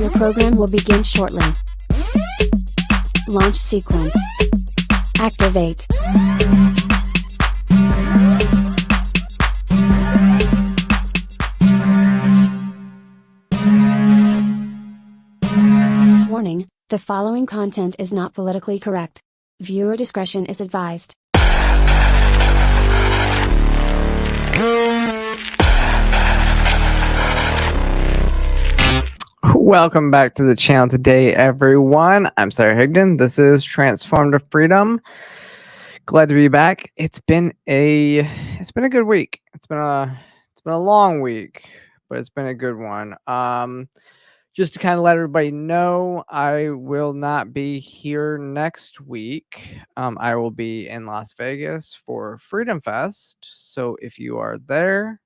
Your program will begin shortly. Launch sequence. Activate. Warning, the following content is not politically correct. Viewer discretion is advised. Welcome back to the channel today, everyone. I'm Sarah Higdon. This is Transform to Freedom. Glad to be back. It's been a good week. It's been a long week, but it's been a good one. Just to kind of let everybody know, I will not be here next week. I will be in Las Vegas for Freedom Fest. So if you are there,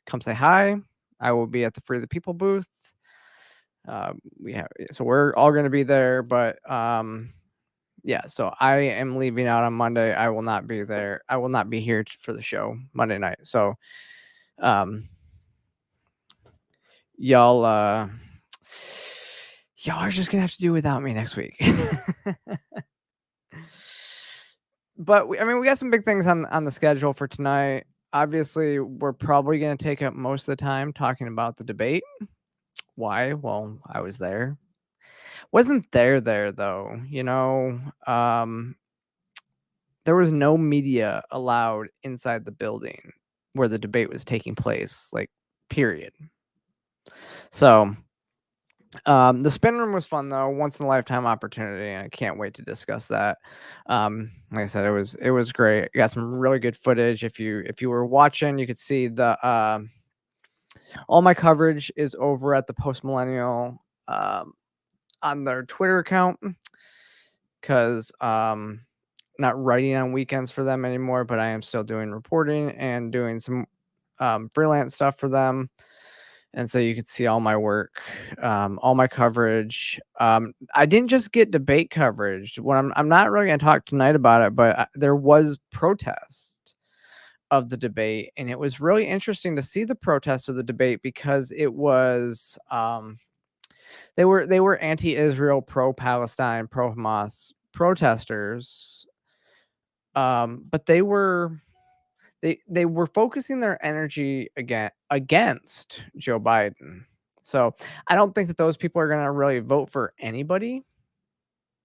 come say hi. I will be at the Free the People booth. So we're all going to be there, but yeah, so I am leaving out on Monday. I will not be there. I will not be here for the show Monday night. So y'all are just gonna have to do without me next week. But we got some big things on the schedule for tonight. Obviously, we're probably going to take up most of the time talking about the debate. Why? Well, I was there. Wasn't there though, there was no media allowed inside the building where the debate was taking place, like, period. So the spin room was fun though, once in a lifetime opportunity, and I can't wait to discuss that. Like I said, it was great. I got some really good footage. If you were watching, you could see the all my coverage is over at the Post Millennial on their Twitter account, because not writing on weekends for them anymore, but I am still doing reporting and doing some freelance stuff for them. And so you can see all my work, all my coverage. I didn't just get debate coverage. I'm not really going to talk tonight about it, but there was protest of the debate, and it was really interesting to see the protest of the debate, because it was they were anti-Israel, pro-Palestine, pro-Hamas protesters, but they were focusing their energy against Joe Biden. So I don't think that those people are going to really vote for anybody,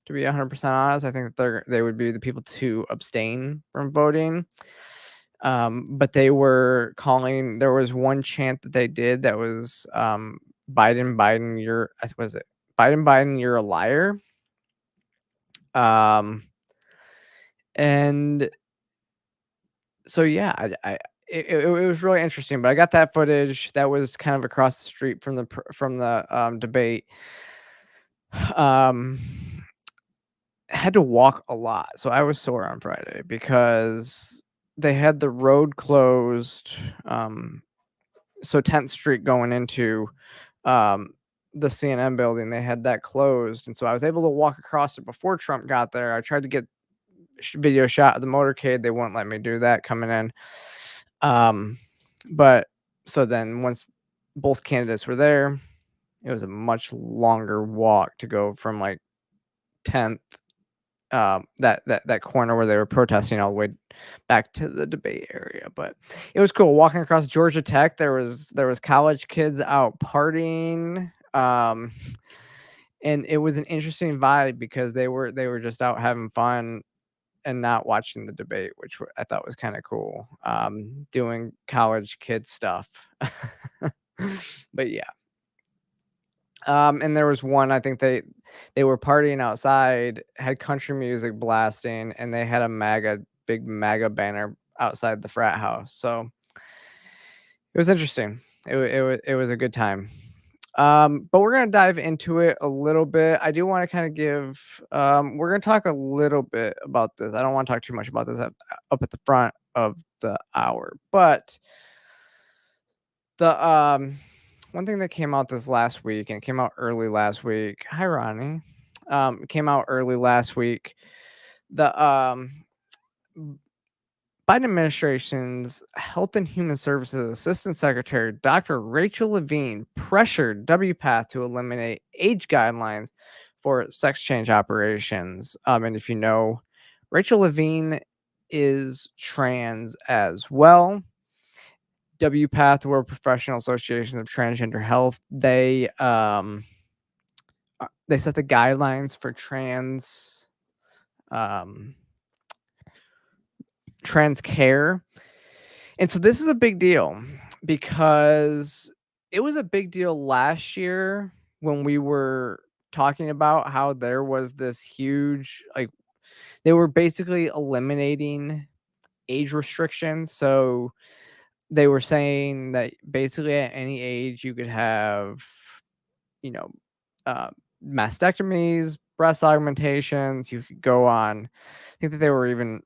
to be 100% honest. I think that they would be the people to abstain from voting. But they were calling, there was one chant that they did that was Biden, you're a liar. And so yeah, it was really interesting. But I got that footage. That was kind of across the street from the debate. Had to walk a lot, so I was sore on Friday because they had the road closed. So 10th Street going into the CNN building, they had that closed, and so I was able to walk across it before Trump got there. I tried to get video shot of the motorcade. They wouldn't let me do that coming in. But so then once both candidates were there, it was a much longer walk to go from like 10th, that corner where they were protesting, all the way back to the debate area. But it was cool walking across Georgia Tech. There was college kids out partying, and it was an interesting vibe because they were just out having fun and not watching the debate, which I thought was kind of cool, doing college kid stuff. But yeah. And there was one, I think they were partying outside, had country music blasting, and they had a big MAGA banner outside the frat house. So it was interesting. It was a good time. But we're going to dive into it a little bit. I do want to kind of we're going to talk a little bit about this. I don't want to talk too much about this up at the front of the hour, but the one thing that came out this last week, and it came out early last week. Hi, Ronnie. It came out early last week. The Biden administration's Health and Human Services Assistant Secretary, Dr. Rachel Levine, pressured WPATH to eliminate age guidelines for sex change operations. And if you know, Rachel Levine is trans as well. WPATH, World Professional Association of Transgender Health, they set the guidelines for trans care. And so this is a big deal because it was a big deal last year when we were talking about how there was this huge, like, they were basically eliminating age restrictions. So they were saying that basically at any age you could have, you know, mastectomies, breast augmentations. You could go on, I think that they were even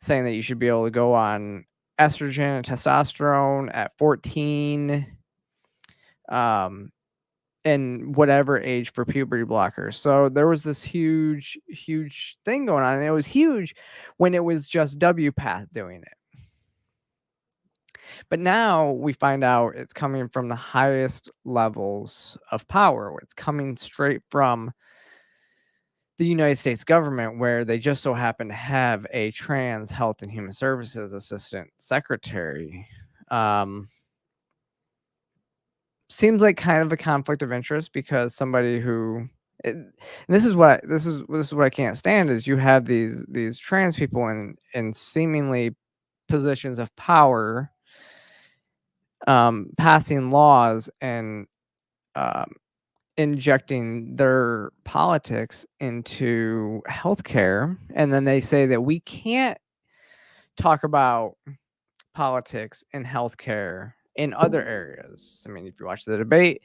saying that you should be able to go on estrogen and testosterone at 14, and whatever age for puberty blockers. So there was this huge thing going on, and it was huge when it was just WPATH doing it. But now we find out it's coming from the highest levels of power. It's coming straight from the United States government, where they just so happen to have a trans health and human services assistant secretary. Seems like kind of a conflict of interest, because somebody who this is what I can't stand, is you have these trans people in seemingly positions of power, passing laws and injecting their politics into healthcare, and then they say that we can't talk about politics in healthcare in other areas. I mean, if you watch the debate,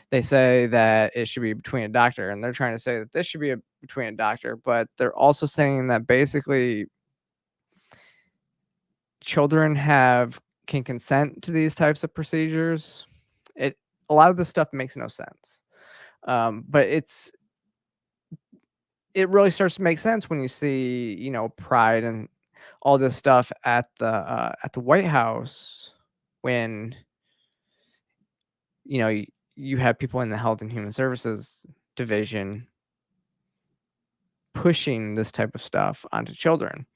they say that it should be between a doctor, and they're trying to say that this should be between a doctor, but they're also saying that basically children can consent to these types of procedures. A lot of this stuff makes no sense. But it really starts to make sense when you see, pride and all this stuff at the White House, when you have people in the Health and Human Services division pushing this type of stuff onto children.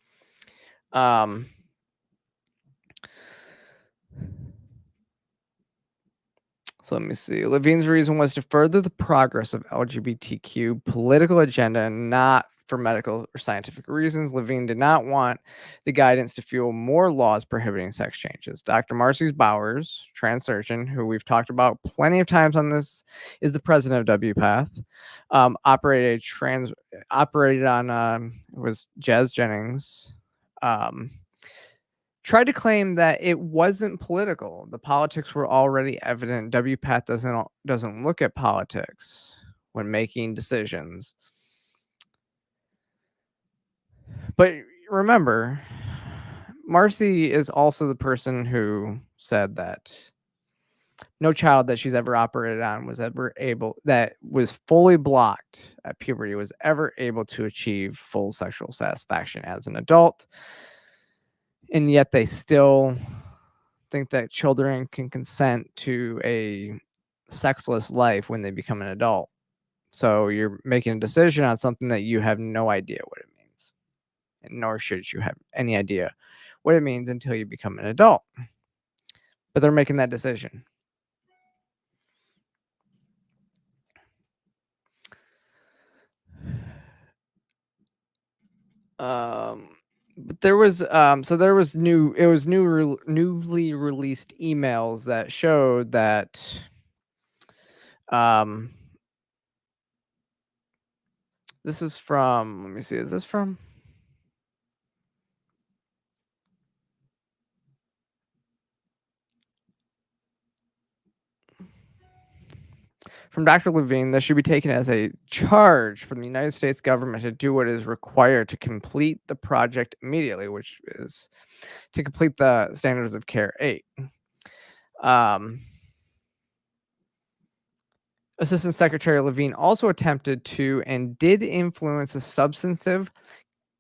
So let me see. Levine's reason was to further the progress of LGBTQ political agenda, and not for medical or scientific reasons. Levine did not want the guidance to fuel more laws prohibiting sex changes. Dr. Marcy Bowers, trans surgeon, who we've talked about plenty of times on this, is the president of WPATH. Operated on it was Jazz Jennings. Tried to claim that it wasn't political. The politics were already evident. WPATH doesn't look at politics when making decisions. But remember, Marcy is also the person who said that no child that she's ever operated on that was fully blocked at puberty was ever able to achieve full sexual satisfaction as an adult. And yet they still think that children can consent to a sexless life when they become an adult. So you're making a decision on something that you have no idea what it means, and nor should you have any idea what it means until you become an adult. But they're making that decision. But there was newly released emails that showed that this is from, let me see, is this from Dr. Levine, that should be taken as a charge from the United States government to do what is required to complete the project immediately, which is to complete the Standards of Care 8. Assistant Secretary Levine also attempted to and did influence the substantive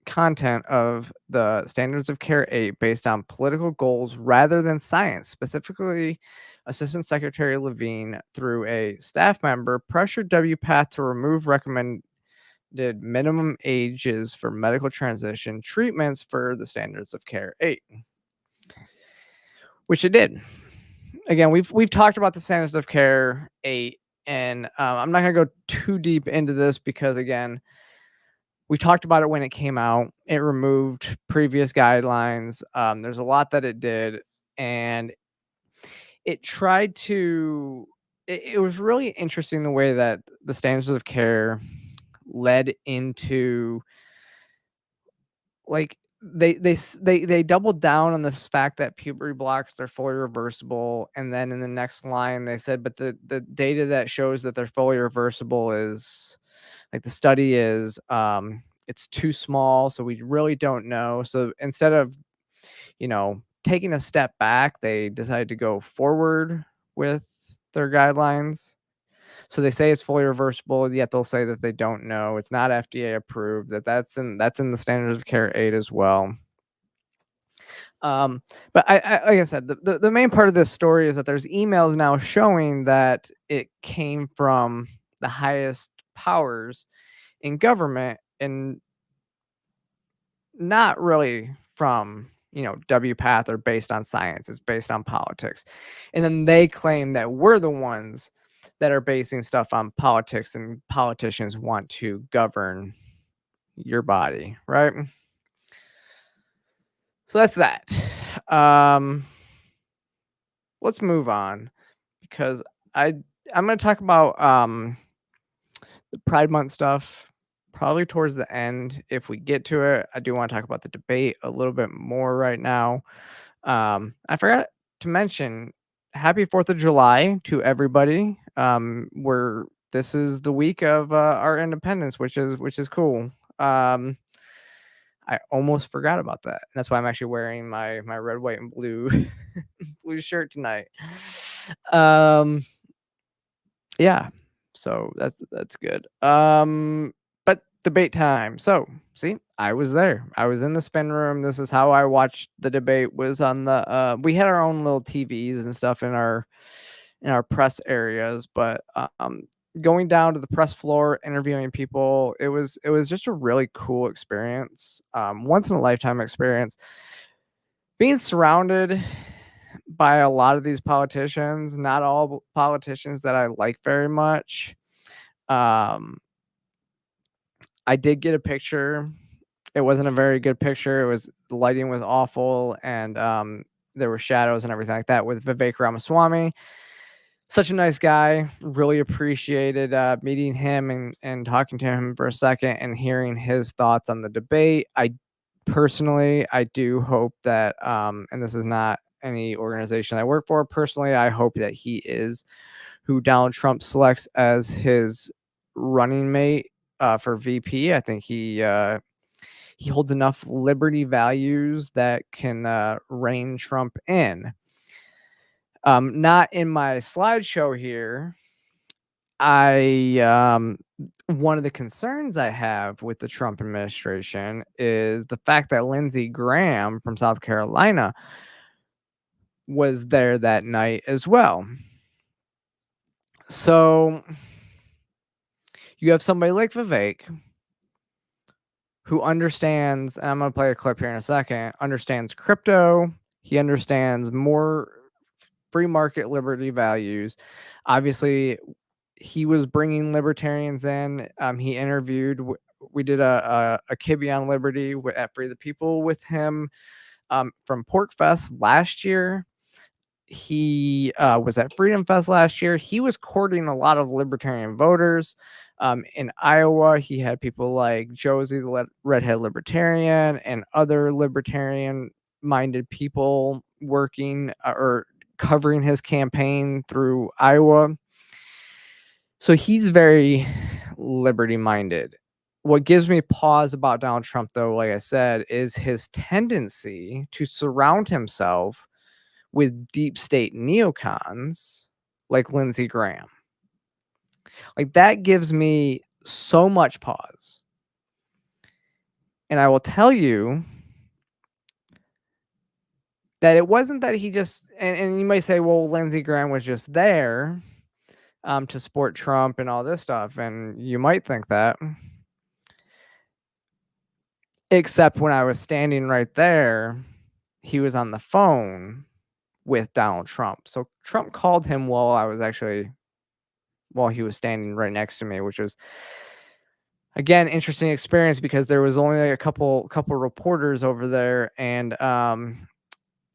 content of the Standards of Care 8 based on political goals rather than science. Specifically, Assistant Secretary Levine, through a staff member, pressured WPATH to remove recommended minimum ages for medical transition treatments for the Standards of Care 8, which it did. Again, we've talked about the Standards of Care 8, and I'm not going to go too deep into this because, again, we talked about it when it came out. It removed previous guidelines. There's a lot that it did, and it tried to. It was really interesting the way that the Standards of Care led into, like, they doubled down on this fact that puberty blockers are fully reversible, and then in the next line they said, but the data that shows that they're fully reversible is, like, the study is it's too small, so we really don't know. So instead of, taking a step back, they decided to go forward with their guidelines. So they say it's fully reversible, yet they'll say that they don't know. It's not FDA approved. That's in the Standards of Care 8 as well. But I like I said, the main part of this story is that there's emails now showing that it came from the highest powers in government and not really from, WPATH or based on science. It's based on politics. And then they claim that we're the ones that are basing stuff on politics, and politicians want to govern your body, right? So that's that. Let's move on, because I'm going to talk about the Pride Month stuff probably towards the end if we get to it. I do want to talk about the debate a little bit more right now. I forgot to mention happy 4th of July to everybody. This is the week of our independence, which is cool. I almost forgot about that. And that's why I'm actually wearing my red, white, and blue blue shirt tonight. Yeah. So that's good. But debate time. So see, I was there. I was in the spin room. This is how I watched the debate. Was on the we had our own little TVs and stuff in our press areas, but going down to the press floor, interviewing people, it was just a really cool experience. Once in a lifetime experience. Being surrounded by a lot of these politicians, not all politicians that I like very much. I did get a picture. It wasn't a very good picture. The lighting was awful, and there were shadows and everything like that, with Vivek Ramaswamy. Such a nice guy. Really appreciated meeting him and talking to him for a second and hearing his thoughts on the debate. I do hope that, and this is not any organization I work for, personally, I hope that he is who Donald Trump selects as his running mate for VP. I think he holds enough liberty values that can rein Trump in. Not in my slideshow here. One of the concerns I have with the Trump administration is the fact that Lindsey Graham from South Carolina was there that night as well. So you have somebody like Vivek who understands, and I'm going to play a clip here in a second, understands crypto. He understands more free market liberty values. Obviously, he was bringing libertarians in. He interviewed. We did a Kibbe on Liberty at Free the People with him from Pork Fest last year. He was at Freedom Fest last year. He was courting a lot of libertarian voters. In Iowa, he had people like Josie, the redhead libertarian, and other libertarian-minded people working or covering his campaign through Iowa. So he's very liberty-minded. What gives me pause about Donald Trump, though, like I said, is his tendency to surround himself with deep state neocons like Lindsey Graham. Like, that gives me so much pause. And I will tell you that it wasn't that he just, and you might say, well, Lindsey Graham was just there to support Trump and all this stuff. And you might think that. Except when I was standing right there, he was on the phone with Donald Trump. So Trump called him while he was standing right next to me, which was, again, interesting experience because there was only a couple reporters over there, and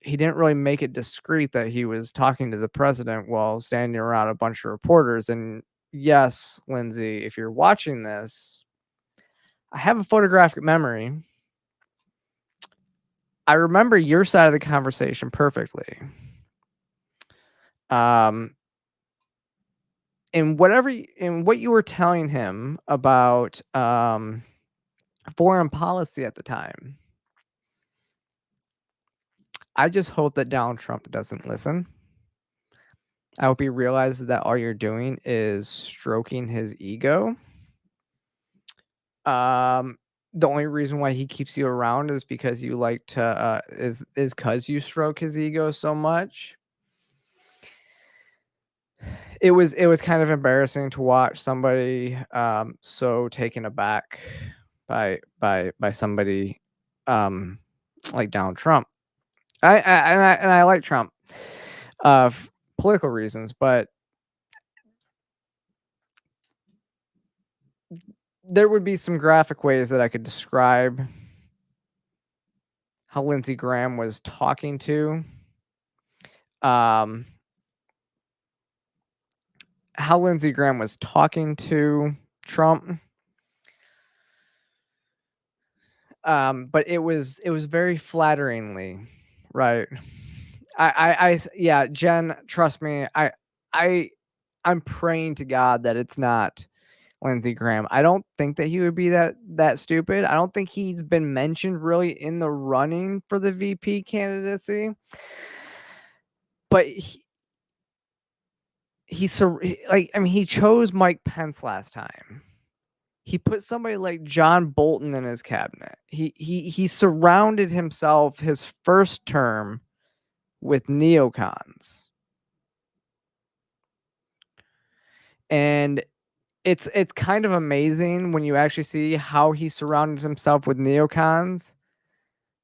he didn't really make it discreet that he was talking to the president while standing around a bunch of reporters. And yes, Lindsay, if you're watching this, I have a photographic memory. I remember your side of the conversation perfectly. In what you were telling him about foreign policy at the time. I just hope that Donald Trump doesn't listen. I hope he realizes that all you're doing is stroking his ego. The only reason why he keeps you around is because you like to is because you stroke his ego so much. It was kind of embarrassing to watch somebody so taken aback by somebody like Donald Trump. I like Trump for political reasons, but there would be some graphic ways that I could describe how Lindsey Graham was talking to Trump. But it was very flatteringly, right? Yeah, Jen, trust me, I'm praying to God that it's not Lindsey Graham. I don't think that he would be that stupid. I don't think he's been mentioned really in the running for the VP candidacy. But he chose Mike Pence last time. He put somebody like John Bolton in his cabinet. He surrounded himself his first term with neocons. And it's kind of amazing when you actually see how he surrounded himself with neocons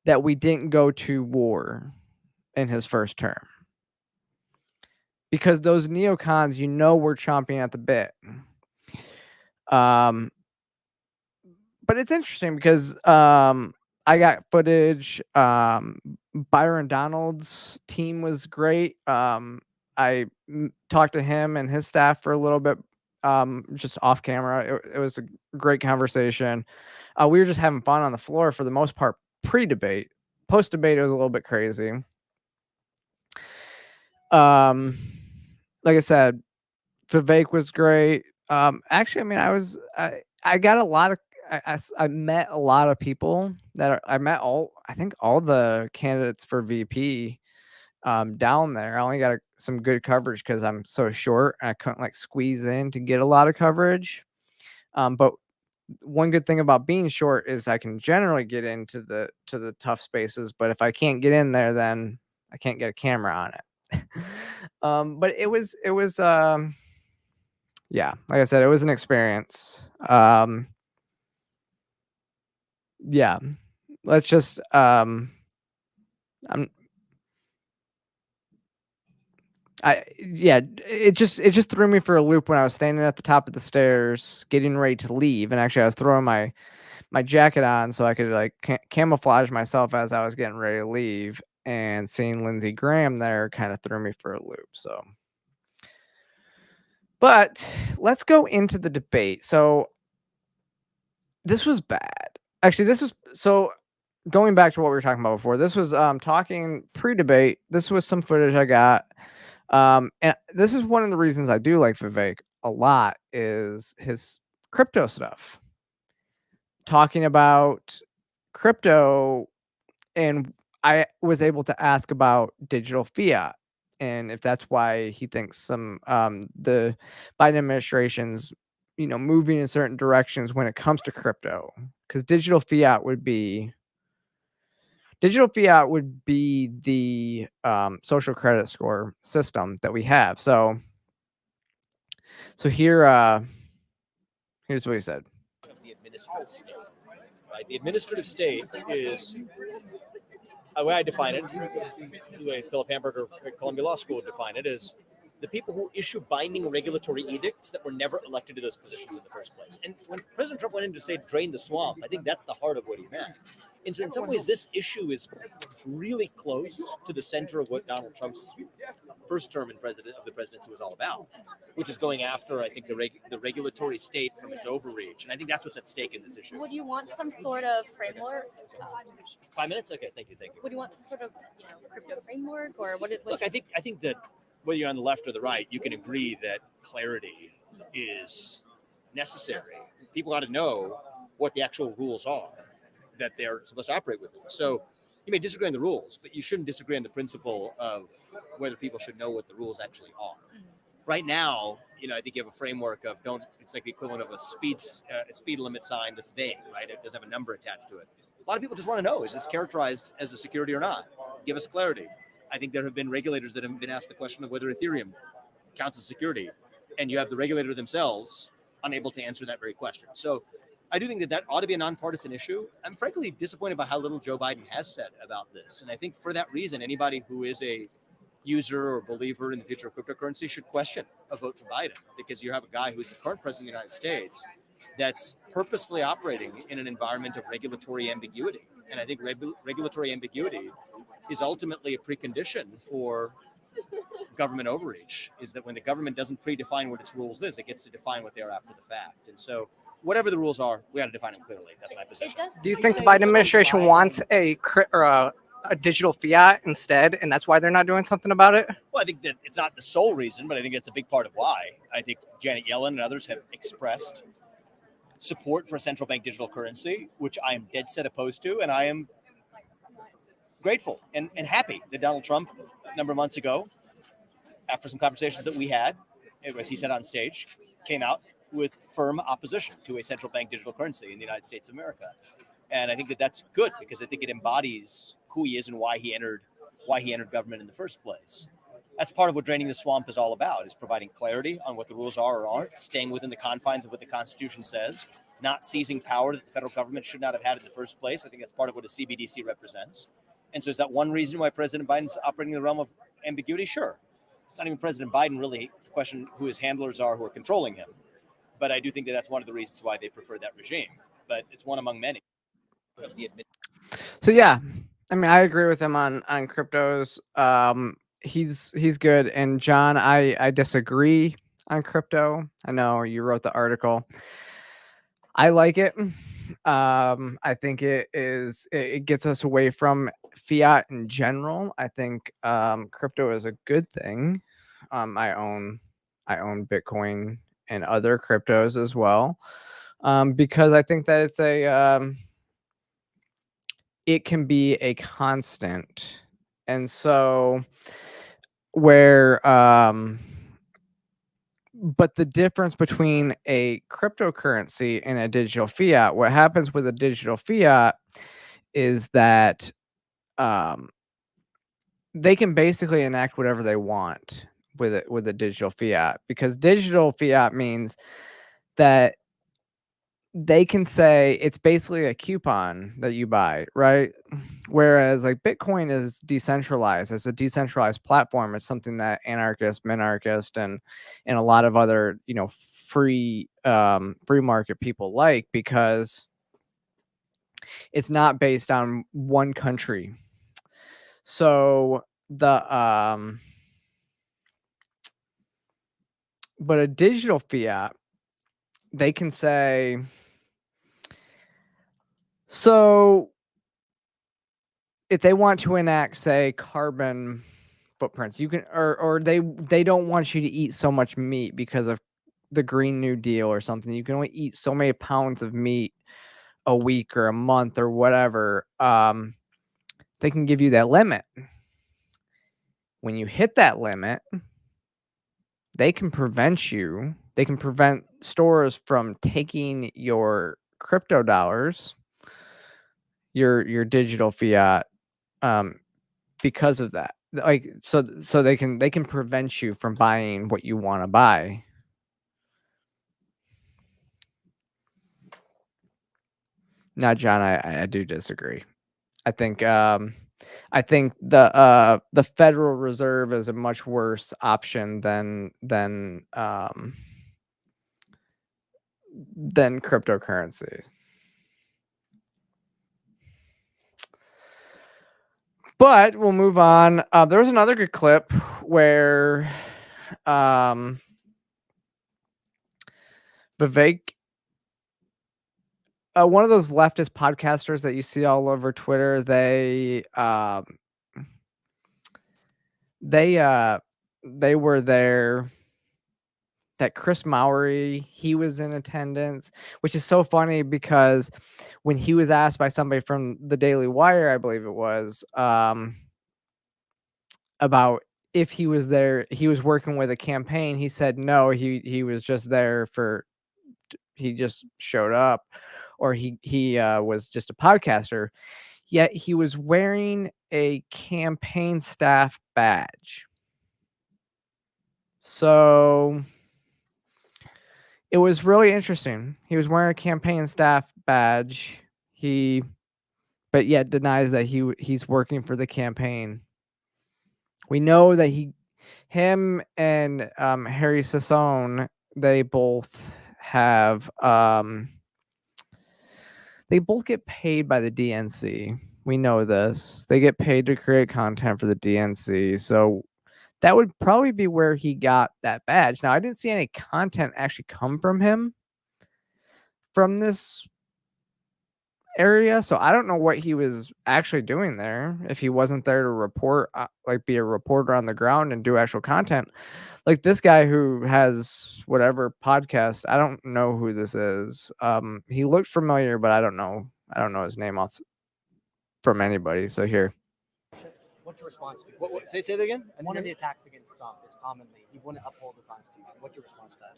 that we didn't go to war in his first term. Because those neocons, were chomping at the bit. But it's interesting because I got footage. Byron Donald's team was great. I talked to him and his staff for a little bit, just off camera. It was a great conversation. We were just having fun on the floor for the most part pre-debate. Post-debate, it was a little bit crazy. Like I said, Vivek was great. Actually, I mean, I got a lot of, I met a lot of people I met I think all the candidates for VP down there. I only got some good coverage because I'm so short and I couldn't squeeze in to get a lot of coverage. But one good thing about being short is I can generally get into the tough spaces, but if I can't get in there, then I can't get a camera on it. But it was yeah, like I said, it was an experience. Yeah, let's just it just threw me for a loop when I was standing at the top of the stairs getting ready to leave, and actually I was throwing my jacket on so I could camouflage myself as I was getting ready to leave, and seeing Lindsey Graham there kind of threw me for a loop. So, but let's go into the debate. So this was bad. Actually, this was going back to what we were talking about before. This was talking pre-debate. This was some footage I got. And this is one of the reasons I do like Vivek a lot is his crypto stuff. Talking about crypto, and I was able to ask about digital fiat and if that's why he thinks some the Biden administration's moving in certain directions when it comes to crypto, because digital fiat would be the social credit score system that we have. So here, here's what he said. The administrative state, right? The administrative state is, the way I define it, the way Philip Hamburger at Columbia Law School would define it, is the people who issue binding regulatory edicts that were never elected to those positions in the first place. And when President Trump went in to say drain the swamp, I think that's the heart of what he meant. And so in some ways, this issue is really close to the center of what Donald Trump's first term of the presidency was all about, which is going after, I think, the regulatory state from its overreach. And I think that's what's at stake in this issue. Would you want some sort of framework? 5 minutes? Okay, thank you. Would you want some sort of crypto framework, or what? Look, I think that whether you're on the left or the right, you can agree that clarity is necessary. People ought to know what the actual rules are that they're supposed to operate within. So you may disagree on the rules, but you shouldn't disagree on the principle of whether people should know what the rules actually are. Mm-hmm. Right now, I think you have a framework of it's like the equivalent of a speed limit sign that's vague, right? It doesn't have a number attached to it. A lot of people just want to know, is this characterized as a security or not? Give us clarity. I think there have been regulators that have been asked the question of whether Ethereum counts as security, and you have the regulator themselves unable to answer that very question. So I do think that ought to be a nonpartisan issue. I'm frankly disappointed by how little Joe Biden has said about this. And I think for that reason, anybody who is a user or believer in the future of cryptocurrency should question a vote for Biden, because you have a guy who's the current president of the United States that's purposefully operating in an environment of regulatory ambiguity. And I think regulatory ambiguity is ultimately a precondition for government overreach, is that when the government doesn't predefine what its rules is, it gets to define what they are after the fact. And so whatever the rules are, we got to define them clearly. That's my position. Do you think the Biden administration wants a digital fiat instead, and that's why they're not doing something about it? Well, I think that it's not the sole reason, but I think it's a big part of why. I think Janet Yellen and others have expressed support for a central bank digital currency, which I am dead set opposed to, and I am grateful and happy that Donald Trump, a number of months ago, after some conversations that we had, as he said on stage, came out with firm opposition to a central bank digital currency in the United States of America. And I think that that's good, because I think it embodies who he is and why he entered government in the first place. That's part of what draining the swamp is all about, is providing clarity on what the rules are or aren't, staying within the confines of what the Constitution says, not seizing power that the federal government should not have had in the first place. I think that's part of what a CBDC represents. And so is that one reason why President Biden's operating in the realm of ambiguity? Sure. It's not even President Biden, really. It's a question who his handlers are who are controlling him. But I do think that that's one of the reasons why they prefer that regime. But it's one among many. So yeah, I mean, I agree with him on cryptos. He's good. And John, I disagree on crypto. I know you wrote the article. I like it. I think it gets us away from fiat in general. I think crypto is a good thing. I own Bitcoin and other cryptos as well, because I think that it can be a constant. And so but the difference between a cryptocurrency and a digital fiat, what happens with a digital fiat is that they can basically enact whatever they want with a digital fiat, because digital fiat means that they can say it's basically a coupon that you buy, right? Whereas like Bitcoin is decentralized. It's a decentralized platform. It's something that anarchists, minarchists, and a lot of other, free market people like, because it's not based on one country. So but a digital fiat, they can say, so if they want to enact, say, carbon footprints, you can, or they don't want you to eat so much meat because of the Green New Deal or something. You can only eat so many pounds of meat a week or a month or whatever. They can give you that limit. When you hit that limit, they can prevent you They can prevent stores from taking your crypto dollars, your digital fiat, because of that. Like, so they can prevent you from buying what you want to buy. Now, John, I do disagree. I think the Federal Reserve is a much worse option than cryptocurrency. But we'll move on. There was another good clip where Vivek, one of those leftist podcasters that you see all over Twitter, they were there. That Chris Mowry, he was in attendance, which is so funny because when he was asked by somebody from the Daily Wire, I believe it was, about if he was there, he was working with a campaign. He said no, he was just there he just showed up, or he was just a podcaster. Yet he was wearing a campaign staff badge. So it was really interesting. He was wearing a campaign staff badge. But yet denies that he's working for the campaign. We know that him and Harry Sassone, they both have they both get paid by the DNC. We know this. They get paid to create content for the DNC. So that would probably be where he got that badge. Now, I didn't see any content actually come from him from this area, so I don't know what he was actually doing there. If he wasn't there to report, like be a reporter on the ground and do actual content, like this guy who has whatever podcast, I don't know who this is. He looked familiar, but I don't know his name off from anybody. So here. What's your response to What, say that again? One of the attacks against Trump is commonly he wouldn't uphold the Constitution. What's your response to that?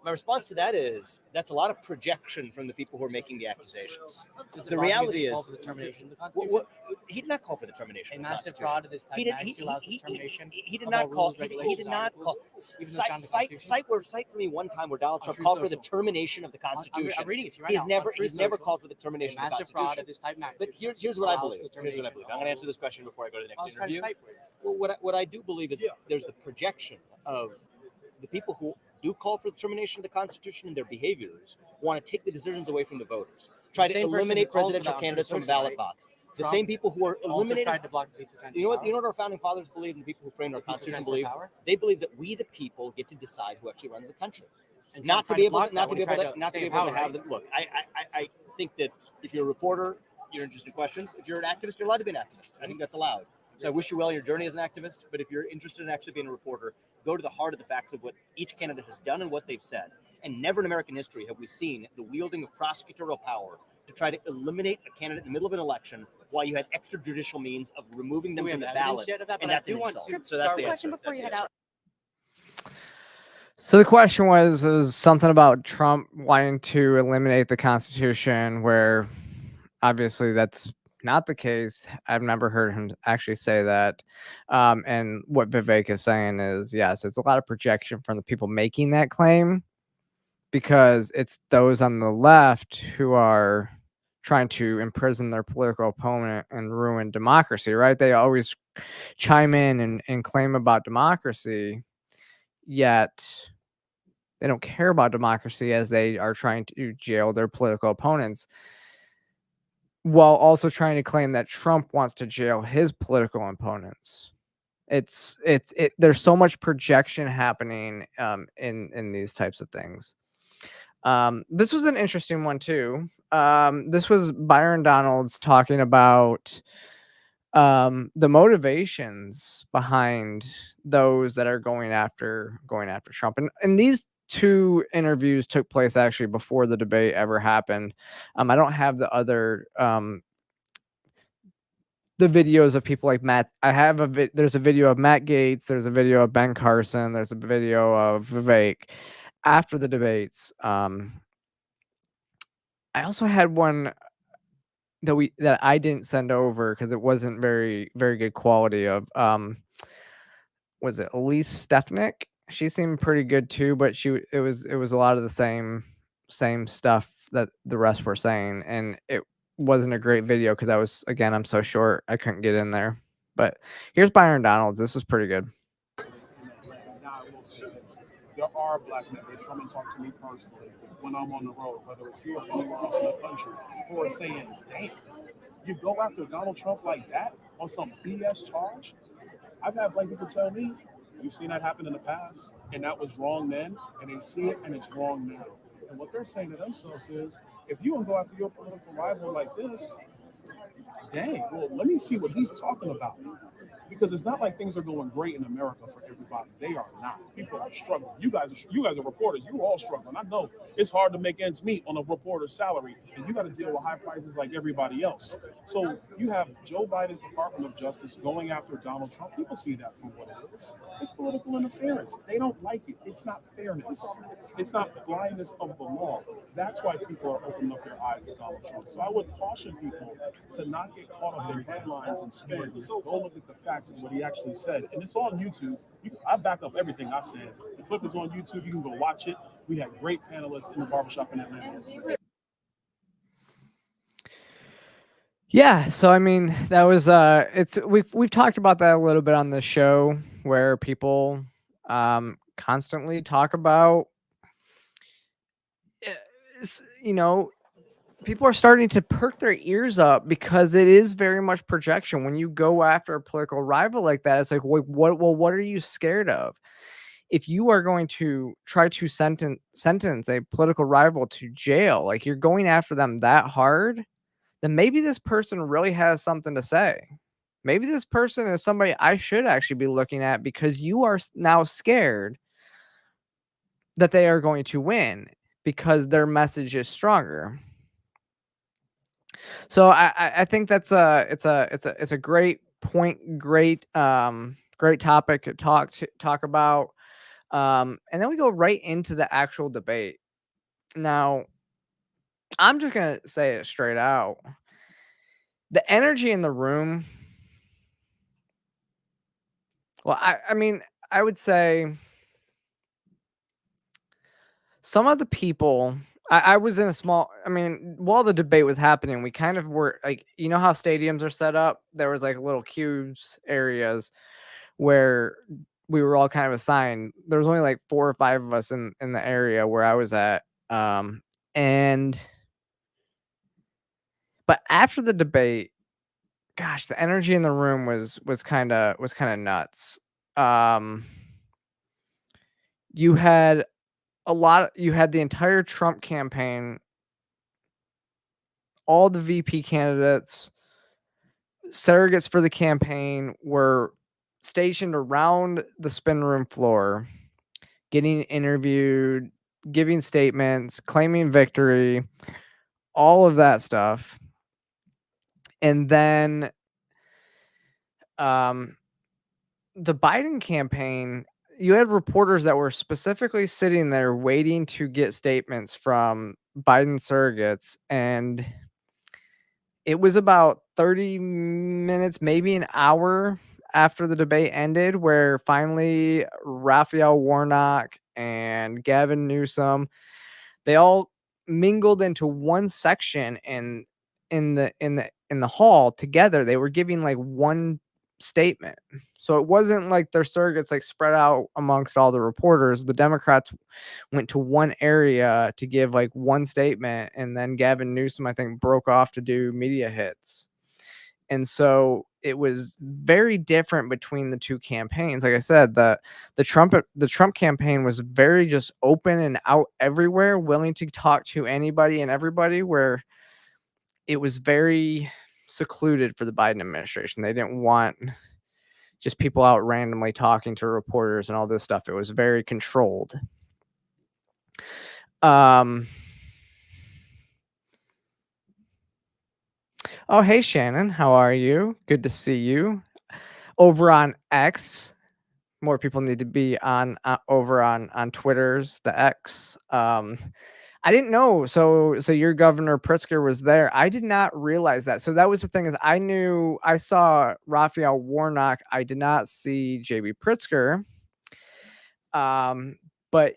My response to that is that's a lot of projection from the people who are making the accusations. Does The reality call is, for the termination of the Constitution? he did not call for the termination. A of the massive Constitution. fraud of this type He did, actually allows for termination. he did of not all call. rules, He regulations, did not articles, call. even though it's found in the Cite for me one time where Donald Trump True called for the Social. termination of the Constitution. I'm reading it to you right He's now. never True he's never Social. called for the A termination of the massive fraud Constitution. of this type But here's what I allows believe. for Here's what I termination believe. of I'm all going to answer rules. this question before I go to the I next was trying to interview. cite for you. Well, what I do believe is there's the projection of the people who do call for the termination of the Constitution and their behaviors want to take the decisions away from the voters. Try to same person eliminate who called for presidential that on candidates True from the Social, ballot right? box. The Trump same people who are Also eliminating. tried to block the peaceful transfer You know of power. what our founding fathers believed, and the people who framed our The peaceful Constitution transfer of believe. power? They believe that we, the people, get to decide who actually runs the country. And Not Trump to tried be able block to, that not to when be he able tried to, not to stay be in able to power, have right? them. Look, I think that if you're a reporter, you're interested in questions. If you're an activist, you're allowed to be an activist. I think that's allowed. So I wish you well in your journey as an activist. But if you're interested in actually being a reporter, go to the heart of the facts of what each candidate has done and what they've said. And never in American history have we seen the wielding of prosecutorial power to try to eliminate a candidate in the middle of an election while you had extrajudicial means of removing them Do we from the have evidence ballot. yet of that? And But I that's do an want insult. to So that's the Question answer. before That's you the head answer. out. So the question was something about Trump wanting to eliminate the Constitution, where obviously that's not the case. I've never heard him actually say that. And what Vivek is saying is, yes, it's a lot of projection from the people making that claim, because it's those on the left who are trying to imprison their political opponent and ruin democracy, right? They always chime in and claim about democracy, yet they don't care about democracy as they are trying to jail their political opponents, while also trying to claim that Trump wants to jail his political opponents. There's so much projection happening in these types of things. This was an interesting one too. This was Byron Donalds talking about the motivations behind those that are going after Trump. And these two interviews took place actually before the debate ever happened. I don't have the other the videos of people like Matt. I have there's a video of Matt Gaetz, there's a video of Ben Carson, there's a video of Vivek. after the debates, I also had one that I didn't send over because it wasn't very good quality of was it Elise Stefanik? She seemed pretty good too, but it was a lot of the same stuff that the rest were saying, and it wasn't a great video because I'm so short I couldn't get in there. But here's Byron Donalds. This was pretty good. Now, I will say this. There are black men that come and talk to me personally when I'm on the road, whether it's here or anywhere else in the country, who are saying, damn, you go after Donald Trump like that on some BS charge? I've had black people tell me, you've seen that happen in the past, and that was wrong then, and they see it, and it's wrong now. And what they're saying to themselves is, if you don't go after your political rival like this, dang, well, let me see what he's talking about. Because it's not like things are going great in America for everybody. They are not. People are struggling. You guys are reporters. You're all struggling. I know it's hard to make ends meet on a reporter's salary, and you got to deal with high prices like everybody else. So you have Joe Biden's Department of Justice going after Donald Trump. People see that for what it is. It's political interference. They don't like it. It's not fairness. It's not blindness of the law. That's why people are opening up their eyes to Donald Trump. So I would caution people to not get caught up in headlines and spin. Go look at the facts and what he actually said. And it's on YouTube. I back up everything I said. The clip is on YouTube. You can go watch it. We had great panelists in the barbershop in Atlanta. Yeah, so I mean, that was we've talked about that a little bit on the show, where people constantly talk about people are starting to perk their ears up because it is very much projection. When you go after a political rival like that, it's like, what are you scared of? If you are going to try to sentence a political rival to jail, like you're going after them that hard, then maybe this person really has something to say. Maybe this person is somebody I should actually be looking at, because you are now scared that they are going to win because their message is stronger. So I think that's it's a great point, great topic to talk about. And then we go right into the actual debate. Now, I'm just gonna say it straight out. The energy in the room. Well, I mean, I would say some of the people. I was in a small. I mean, while the debate was happening, we kind of were like, you know how stadiums are set up. There was like little cubes areas where we were all kind of assigned. There was only like 4 or 5 of us in the area where I was at. But after the debate, gosh, the energy in the room was kind of nuts. You had the entire Trump campaign, all the VP candidates, surrogates for the campaign were stationed around the spin room floor, getting interviewed, giving statements, claiming victory, all of that stuff. And then the Biden campaign, you had reporters that were specifically sitting there waiting to get statements from Biden surrogates, and it was about 30 minutes, maybe an hour after the debate ended, where finally Raphael Warnock and Gavin Newsom, they all mingled into one section in the hall together. They were giving like one statement. So it wasn't like their surrogates like spread out amongst all the reporters. The Democrats went to one area to give like one statement, and then Gavin Newsom, I think, broke off to do media hits. And so it was very different between the two campaigns. Like I said, the Trump campaign was very just open and out everywhere, willing to talk to anybody and everybody, where it was very secluded for the Biden administration. They didn't want just people out randomly talking to reporters and all this stuff. It was very controlled. Oh, hey, Shannon. How are you? Good to see you. Over on X, more people need to be on over on Twitter's the X. I didn't know. So your Governor Pritzker was there. I did not realize that. So that was the thing, is I saw Raphael Warnock. I did not see JB Pritzker. But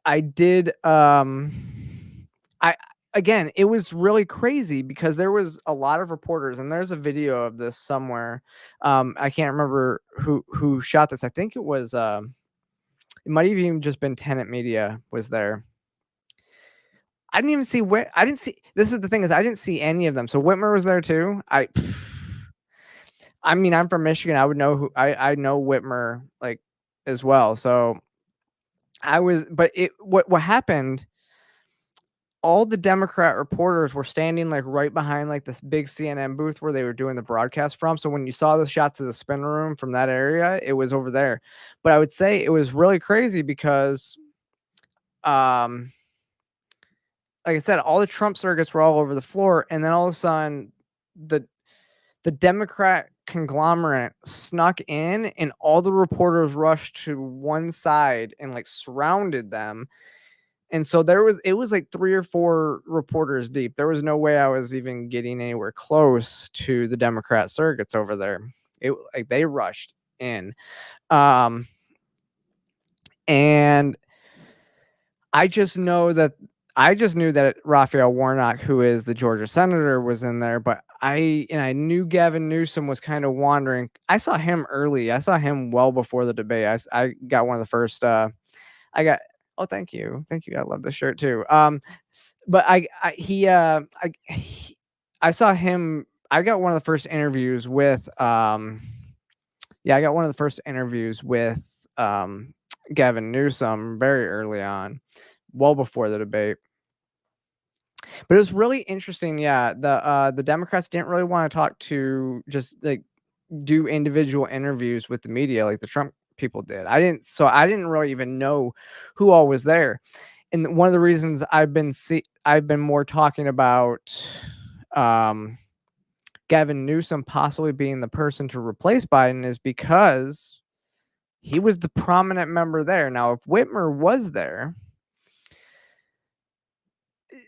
I did. Again, it was really crazy because there was a lot of reporters, and there's a video of this somewhere. I can't remember who shot this. I think it was. It might have even just been Tenet Media was there. I didn't even see where. I didn't see. This is the thing, is I didn't see any of them. So Whitmer was there too. I mean, I'm from Michigan. I would know who. I know Whitmer like as well. So I was. But what happened? All the Democrat reporters were standing like right behind like this big CNN booth where they were doing the broadcast from. So when you saw the shots of the spin room from that area, it was over there. But I would say it was really crazy because, like I said, all the Trump circuits were all over the floor, and then all of a sudden, the Democrat conglomerate snuck in, and all the reporters rushed to one side and like surrounded them. And so it was like 3 or 4 reporters deep. There was no way I was even getting anywhere close to the Democrat circuits over there. Like they rushed in. And I just knew that Raphael Warnock, who is the Georgia senator, was in there, but I knew Gavin Newsom was kind of wandering. I saw him early. I saw him well before the debate. I got one of the first oh, thank you. I love this shirt too. But I saw him. I got one of the first interviews with I got one of the first interviews with Gavin Newsom very early on, well before the debate. But it was really interesting. Yeah, the Democrats didn't really want to talk to, just like do individual interviews with the media like the Trump people did. I didn't really even know who all was there. And one of the reasons I've been more talking about Gavin Newsom possibly being the person to replace Biden is because he was the prominent member there. Now, if Whitmer was there,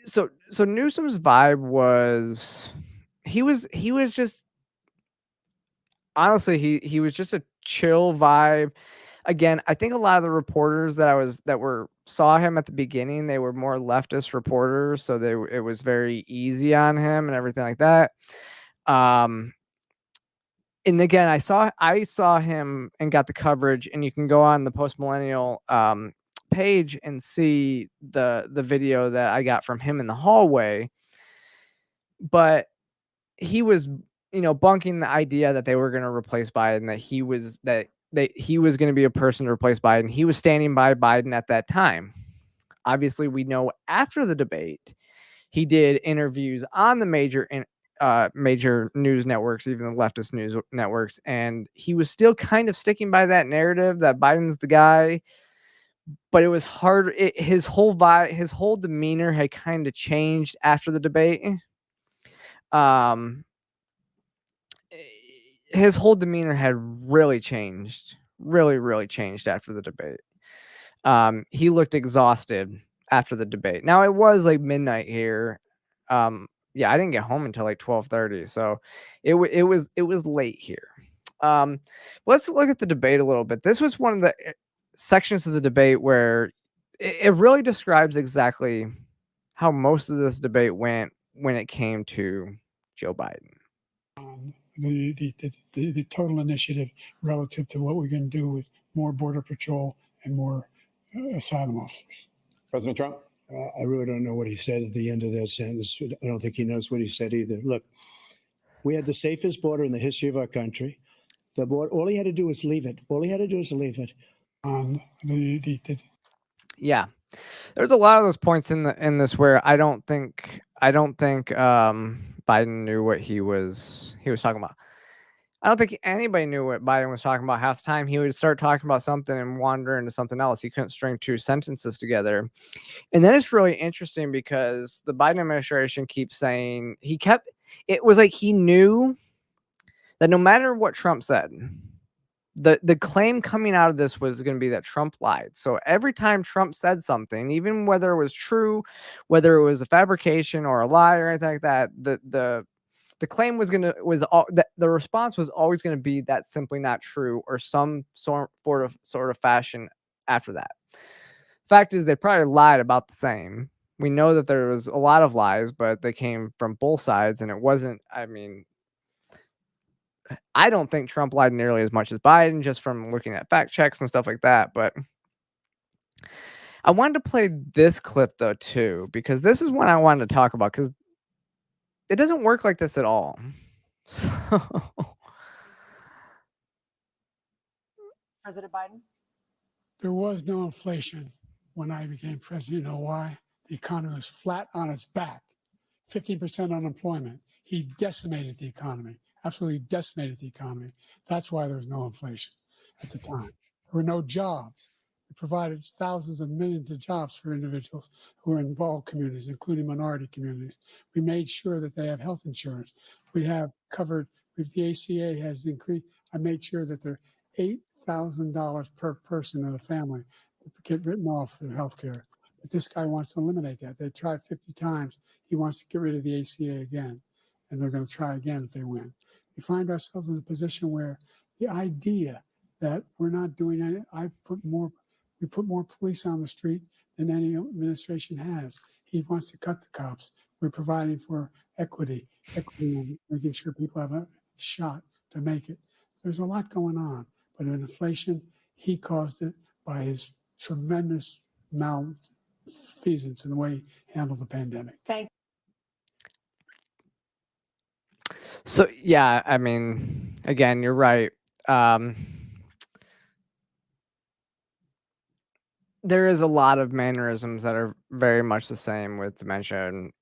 so Newsom's vibe was he was just, honestly, he was just a chill vibe. Again, I think a lot of the reporters that saw him at the beginning, they were more leftist reporters, so it was very easy on him and everything like that. And again, I saw him and got the coverage, and you can go on the Post Millennial page and see the video that I got from him in the hallway. But he was, bunking the idea that they were going to replace Biden, that he was going to be a person to replace Biden. He was standing by Biden at that time. Obviously, we know after the debate, he did interviews on the major news networks, even the leftist news networks, and he was still kind of sticking by that narrative that Biden's the guy. But it was hard. His whole vibe, his whole demeanor had kind of changed after the debate. His whole demeanor had really changed, really changed after the debate. He looked exhausted after the debate. Now, it was like midnight here. Yeah, I didn't get home until like 12:30, so it was late here. Let's look at the debate a little bit. This was one of the sections of the debate where it really describes exactly how most of this debate went when it came to Joe Biden. The total initiative relative to what we're going to do with more Border Patrol and more asylum officers. President Trump? I really don't know what he said at the end of that sentence. I don't think he knows what he said either. Look, we had the safest border in the history of our country. The border, all he had to do was leave it. All he had to do was leave it. Yeah, there's a lot of those points in this where I don't think Biden knew what he was talking about. I don't think anybody knew what Biden was talking about half the time. He would start talking about something and wander into something else. He couldn't string 2 sentences together. And then it's really interesting because the Biden administration keeps saying it was like he knew that no matter what Trump said, the claim coming out of this was going to be that Trump lied. So every time Trump said something, even whether it was true, whether it was a fabrication or a lie or anything like that, the claim was the response was always going to be that's simply not true, or some sort of fashion after that. Fact is, they probably lied about the same. We know that there was a lot of lies, but they came from both sides, and it wasn't, I mean, I don't think Trump lied nearly as much as Biden, just from looking at fact checks and stuff like that. But I wanted to play this clip, though, too, because this is one I wanted to talk about, because it doesn't work like this at all. So, President Biden? There was no inflation when I became president. You know why? The economy was flat on its back, 15% unemployment. He decimated the economy, absolutely decimated the economy. That's why there was no inflation at the time. There were no jobs. We provided thousands of millions of jobs for individuals who are in all communities, including minority communities. We made sure that they have health insurance. We have covered, if the ACA has increased, I made sure that they're $8,000 per person in a family to get written off for health care. But this guy wants to eliminate that. They tried 50 times. He wants to get rid of the ACA again, and they're going to try again if they win. We find ourselves in a position where the idea that we're not doing any, we put more police on the street than any administration has. He wants to cut the cops. We're providing for equity and making sure people have a shot to make it. There's a lot going on, but in inflation, he caused it by his tremendous malfeasance in the way he handled the pandemic. Thank so yeah, I mean, again, you're right. There is a lot of mannerisms that are very much the same with dementia and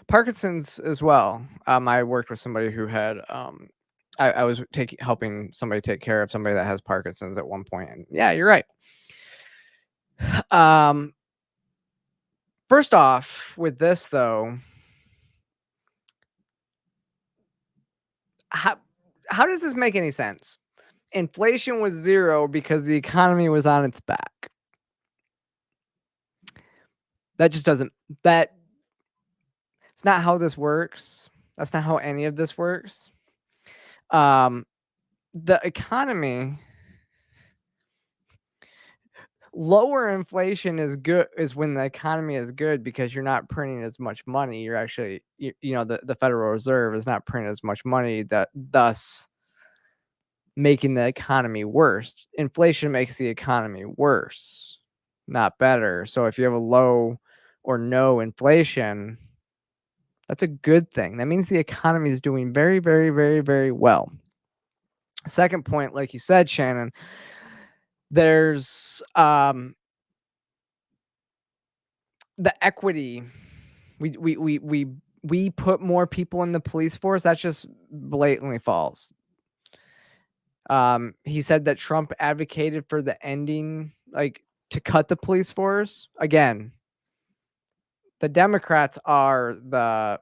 Parkinson's as well. I worked with somebody who had I was helping somebody take care of somebody that has Parkinson's at one point, and yeah, you're right. First off, with this though, how does this make any sense? Inflation was 0 because the economy was on its back. That just doesn't, it's not how this works. That's not how any of this works. The economy, lower inflation is good, is when the economy is good, because you're not printing as much money. You're actually, you know, the Federal Reserve is not printing as much money, that thus making the economy worse. Inflation makes the economy worse, not better. So if you have a low or no inflation, that's a good thing. That means the economy is doing very, very, very, very well. Second point, like you said, Shannon, there's the equity. We put more people in the police force. That's just blatantly false. He said that Trump advocated for the ending, like to cut the police force. Again, the Democrats are the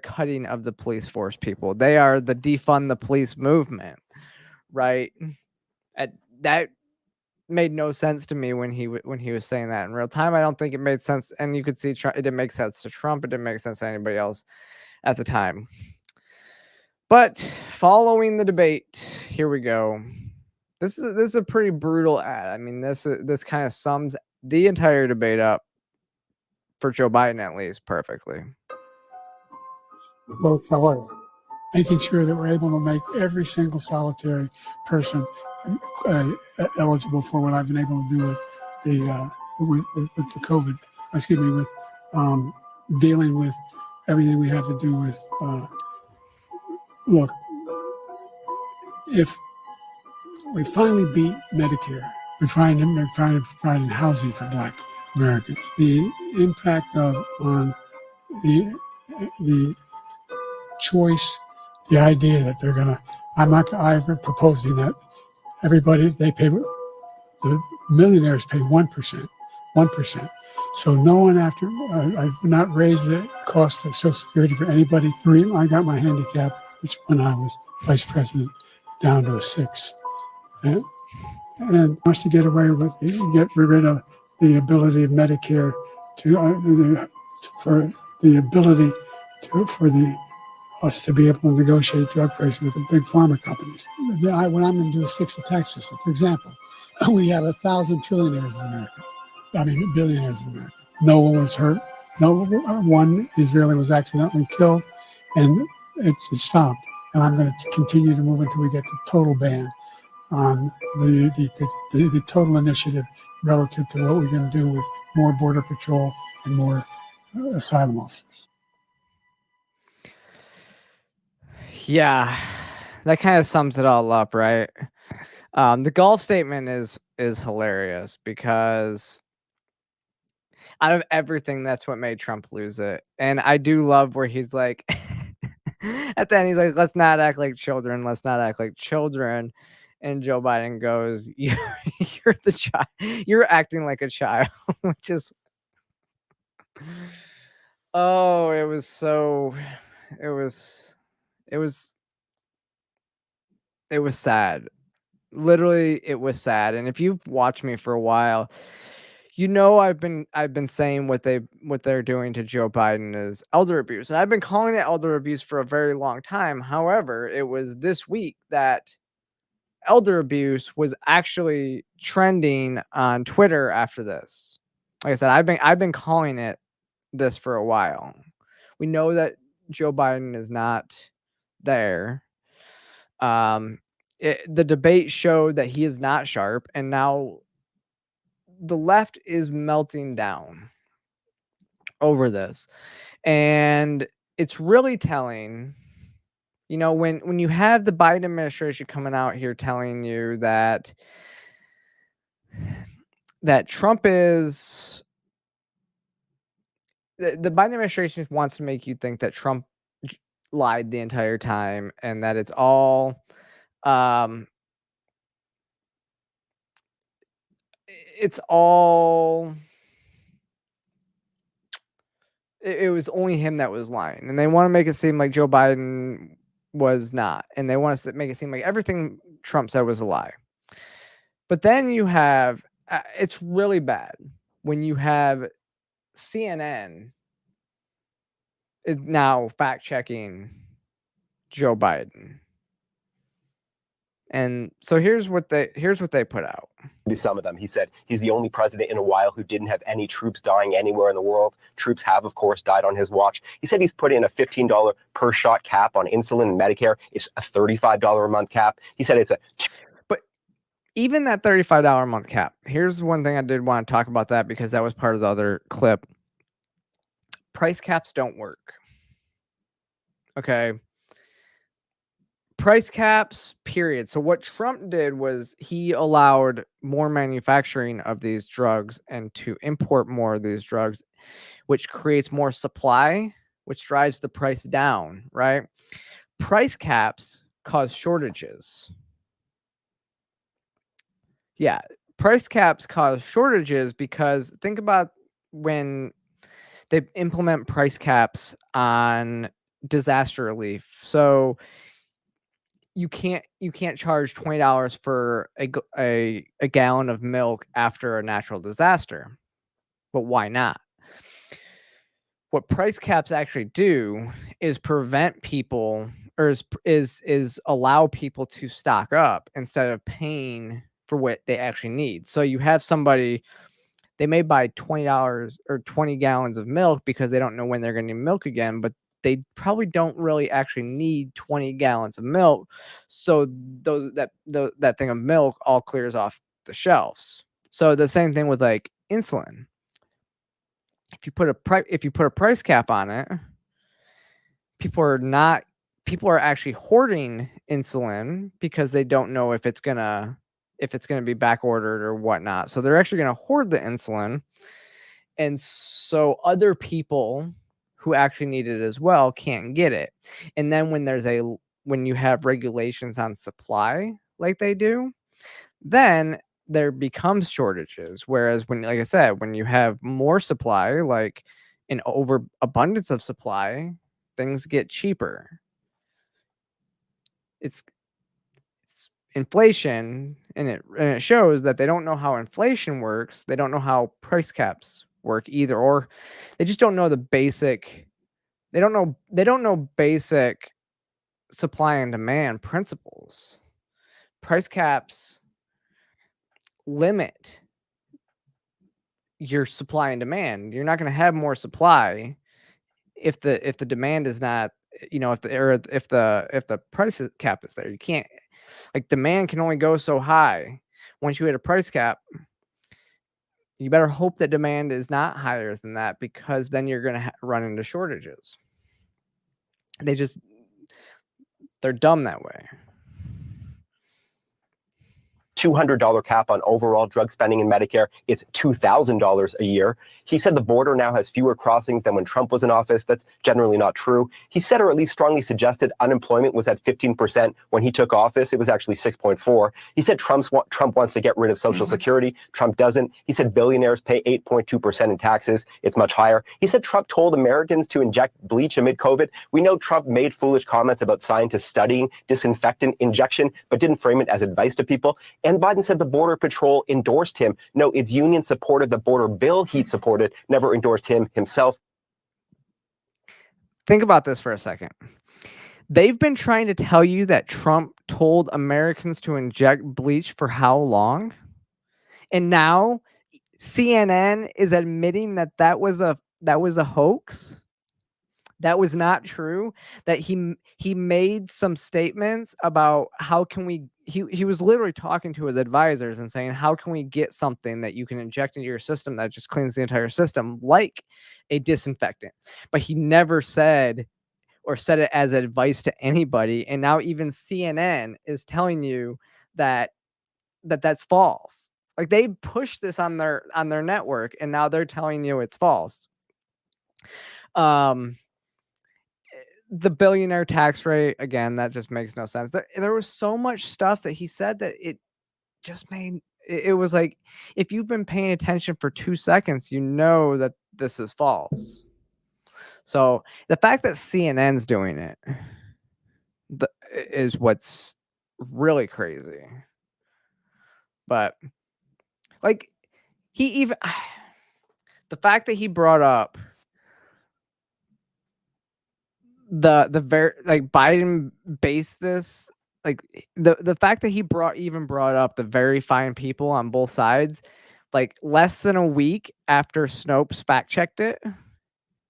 cutting of the police force people. They are the defund the police movement, right? That made no sense to me when he was saying that in real time. I don't think it made sense, and you could see it didn't make sense to Trump. It didn't make sense to anybody else at the time. But following the debate, here we go. This is a pretty brutal ad. I mean, this kind of sums the entire debate up for Joe Biden, at least, perfectly. Both sides, making sure that we're able to make every single solitary person eligible for what I've been able to do with the COVID. Excuse me, with dealing with everything we have to do with. Look, if we finally beat Medicare, we're trying to provide housing for Black Americans. The impact on the choice, the idea that they're gonna, I'm proposing that everybody, they pay, the millionaires pay 1%. So no one after, I would not raise the cost of Social Security for anybody. I got my handicap, which when I was vice president, down to a 6. and wants to get rid of the ability of Medicare for us to be able to negotiate drug prices with the big pharma companies. What I'm going to do is fix the tax system. For example, we have 1,000 trillionaires in America. Billionaires in America. No one was hurt. No one Israeli was accidentally killed, and it stopped. And I'm going to continue to move until we get the total ban on the total initiative relative to what we're going to do with more border patrol and more asylum officers. Yeah, that kind of sums it all up, right? The golf statement is hilarious because out of everything, that's what made Trump lose it. And I do love where he's like, at the end, he's like, let's not act like children. Let's not act like children. And Joe Biden goes, you're the child. You're acting like a child, which is, oh, it was sad. Literally, it was sad. And if you've watched me for a while, you know I've been saying what they're doing to Joe Biden is elder abuse. And I've been calling it elder abuse for a very long time. However, it was this week that elder abuse was actually trending on Twitter after this. Like I said, I've been calling it this for a while. We know that Joe Biden is not there. The debate showed that he is not sharp, and now the left is melting down over this. And it's really telling, you know, when you have the Biden administration coming out here telling you that Trump is the Biden administration wants to make you think that Trump lied the entire time and that it's all it was only him that was lying, and they want to make it seem like Joe Biden was not, and they want to make it seem like everything Trump said was a lie. But then you have it's really bad when you have CNN is now fact checking Joe Biden. And so here's what they put out. Some of them. He said he's the only president in a while who didn't have any troops dying anywhere in the world. Troops have, of course, died on his watch. He said he's put in a $15 per shot cap on insulin and Medicare. It's a $35 a month cap. He said it's a... But even that $35 a month cap, here's one thing I did want to talk about that because that was part of the other clip. Price caps don't work. Okay. Price caps, period. So what Trump did was he allowed more manufacturing of these drugs and to import more of these drugs, which creates more supply, which drives the price down, right? Price caps cause shortages. Yeah, price caps cause shortages because think about when they implement price caps on disaster relief. So you can't charge $20 for a gallon of milk after a natural disaster. But why not? What price caps actually do is prevent people or is allow people to stock up instead of paying for what they actually need. So you have somebody, they may buy $20 or 20 gallons of milk because they don't know when they're going to need milk again, but they probably don't really actually need 20 gallons of milk. So that thing of milk all clears off the shelves. So the same thing with like insulin. If you put a price cap on it, people are actually hoarding insulin because they don't know if it's gonna be back ordered or whatnot. So they're actually gonna hoard the insulin. And so other people who actually need it as well can't get it. And then when you have regulations on supply like they do, then there becomes shortages. Whereas like I said, when you have more supply, like an overabundance of supply, things get cheaper. It's inflation, and it shows that they don't know how inflation works. They don't know how price caps work either, or they just don't know the basic. They don't know basic supply and demand principles. Price caps limit your supply and demand. You're not going to have more supply if the demand is not, if the price cap is there. You can't, like, demand can only go so high. Once you hit a price cap, you better hope that demand is not higher than that, because then you're going to run into shortages. They're dumb that way. $200 cap on overall drug spending in Medicare. It's $2,000 a year. He said the border now has fewer crossings than when Trump was in office. That's generally not true. He said, or at least strongly suggested, unemployment was at 15% when he took office. It was actually 6.4. He said Trump wants to get rid of Social Security. Trump doesn't. He said billionaires pay 8.2% in taxes. It's much higher. He said Trump told Americans to inject bleach amid COVID. We know Trump made foolish comments about scientists studying disinfectant injection, but didn't frame it as advice to people. And Biden said the Border Patrol endorsed him. No, its union supported the border bill he supported, never endorsed him himself. Think about this for a second. They've been trying to tell you that Trump told Americans to inject bleach for how long? And now CNN is admitting that that was a hoax. That was not true. That he made some statements about how can we. He was literally talking to his advisors and saying, how can we get something that you can inject into your system that just cleans the entire system, like a disinfectant? But he never said or said it as advice to anybody. And now even CNN is telling you that that's false. Like, they pushed this on their network, and now they're telling you it's false. The billionaire tax rate, again, that just makes no sense. There was so much stuff that he said that it just made it was like, if you've been paying attention for 2 seconds, you know that this is false. So the fact that CNN's doing it is what's really crazy. But, like, he even the fact that he brought up the very, like, Biden based this, like, the fact that he brought up the very fine people on both sides, like, less than a week after Snopes fact checked it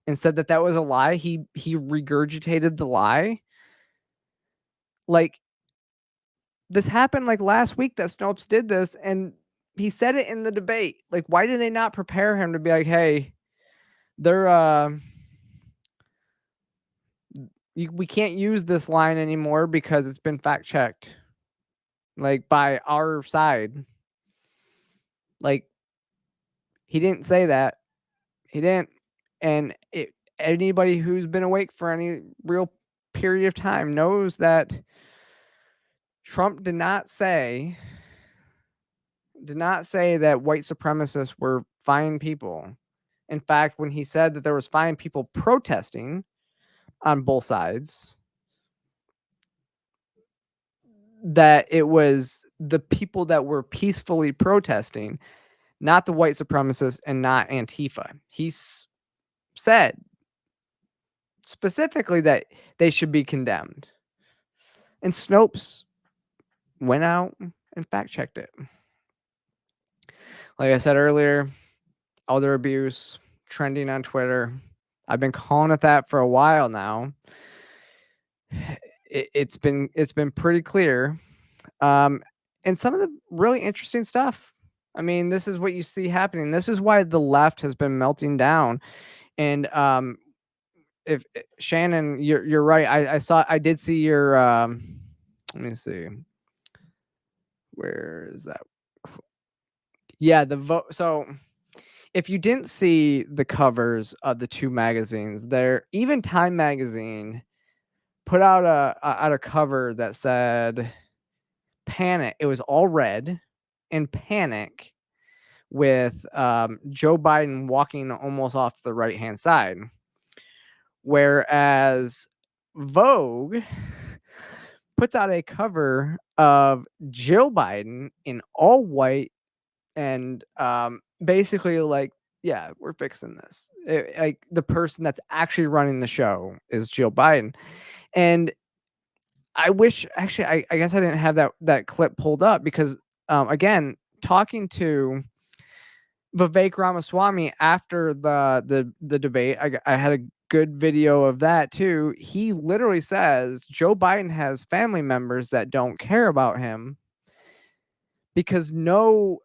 and said that was a lie, he regurgitated the lie. Like, this happened like last week that Snopes did this, and he said it in the debate. Like, why did they not prepare him to be like, hey, we can't use this line anymore because it's been fact checked, like, by our side. Like, he didn't say that. He didn't. And anybody who's been awake for any real period of time knows that Trump did not say that white supremacists were fine people. In fact, when he said that there was fine people protesting on both sides, that it was the people that were peacefully protesting, not the white supremacists and not Antifa. He said specifically that they should be condemned. And Snopes went out and fact checked it. Like I said earlier, elder abuse trending on Twitter. I've been calling it that for a while now. It's been pretty clear. And some of the really interesting stuff. I mean, this is what you see happening. This is why the left has been melting down. And if Shannon, you're right. I did see your let me see. Where is that? Yeah, the vote. So if you didn't see the covers of the two magazines, even Time magazine put out a cover that said Panic. It was all red and Panic, with Joe Biden walking almost off the right-hand side. Whereas Vogue puts out a cover of Jill Biden in all white and basically like, yeah, we're fixing this. Like the person that's actually running the show is Jill Biden. And I wish, actually, I guess I didn't have that clip pulled up because, again, talking to Vivek Ramaswamy after the debate, I had a good video of that too. He literally says Joe Biden has family members that don't care about him because no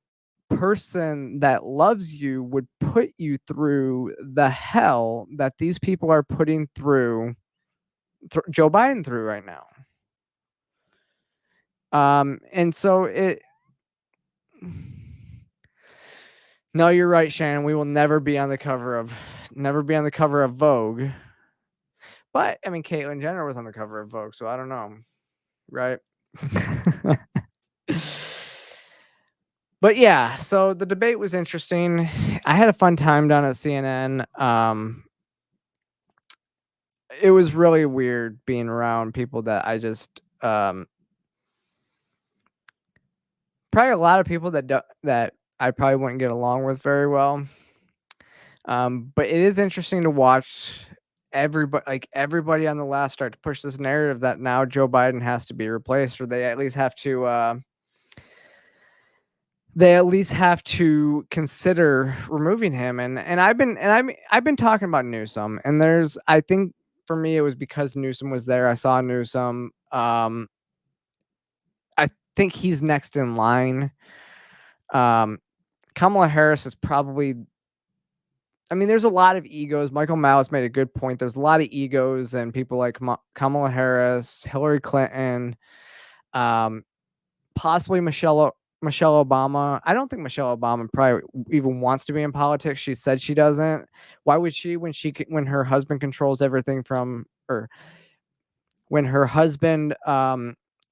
person that loves you would put you through the hell that these people are putting through Joe Biden through right now. And so no, you're right, Shannon. We will never be on the cover of Vogue. But I mean, Caitlyn Jenner was on the cover of Vogue, so I don't know, right? But yeah, so the debate was interesting. I had a fun time down at CNN. It was really weird being around people that I just probably a lot of people that I probably wouldn't get along with very well. But it is interesting to watch everybody on the left start to push this narrative that now Joe Biden has to be replaced, or they at least have to consider removing him. And I've been talking about Newsom, and I think for me it was because Newsom was there. I saw Newsom. I think he's next in line. Kamala Harris is probably, I mean, there's a lot of egos. Michael Malice made a good point. There's a lot of egos and people like Kamala Harris, Hillary Clinton, possibly Michelle Obama. I don't think Michelle Obama probably even wants to be in politics. She said she doesn't. Why would she when her husband controls everything or when her husband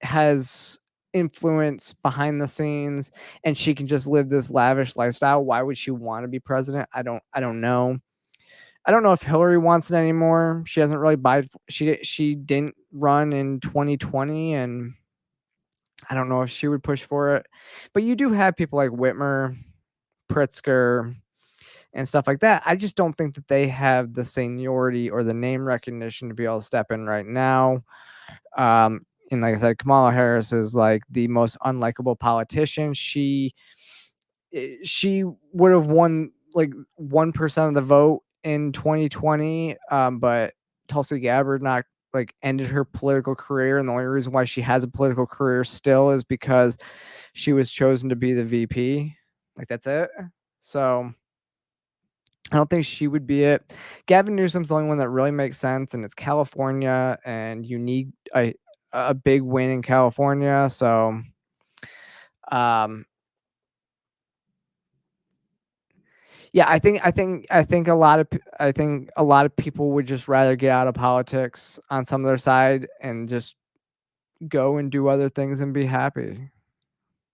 has influence behind the scenes and she can just live this lavish lifestyle? Why would she want to be president? I don't know. I don't know if Hillary wants it anymore. She hasn't really she didn't run in 2020, and I don't know if she would push for it. But you do have people like Whitmer, Pritzker, and stuff like that. I just don't think that they have the seniority or the name recognition to be able to step in right now. And like I said, Kamala Harris is like the most unlikable politician. She would have won like 1% of the vote in 2020, but Tulsi Gabbard ended her political career, and the only reason why she has a political career still is because she was chosen to be the VP. Like, that's it. So I don't think she would be it. Gavin Newsom's the only one that really makes sense, and it's California, and you need a big win in California. So yeah, I think a lot of people would just rather get out of politics on some of their side and just go and do other things and be happy.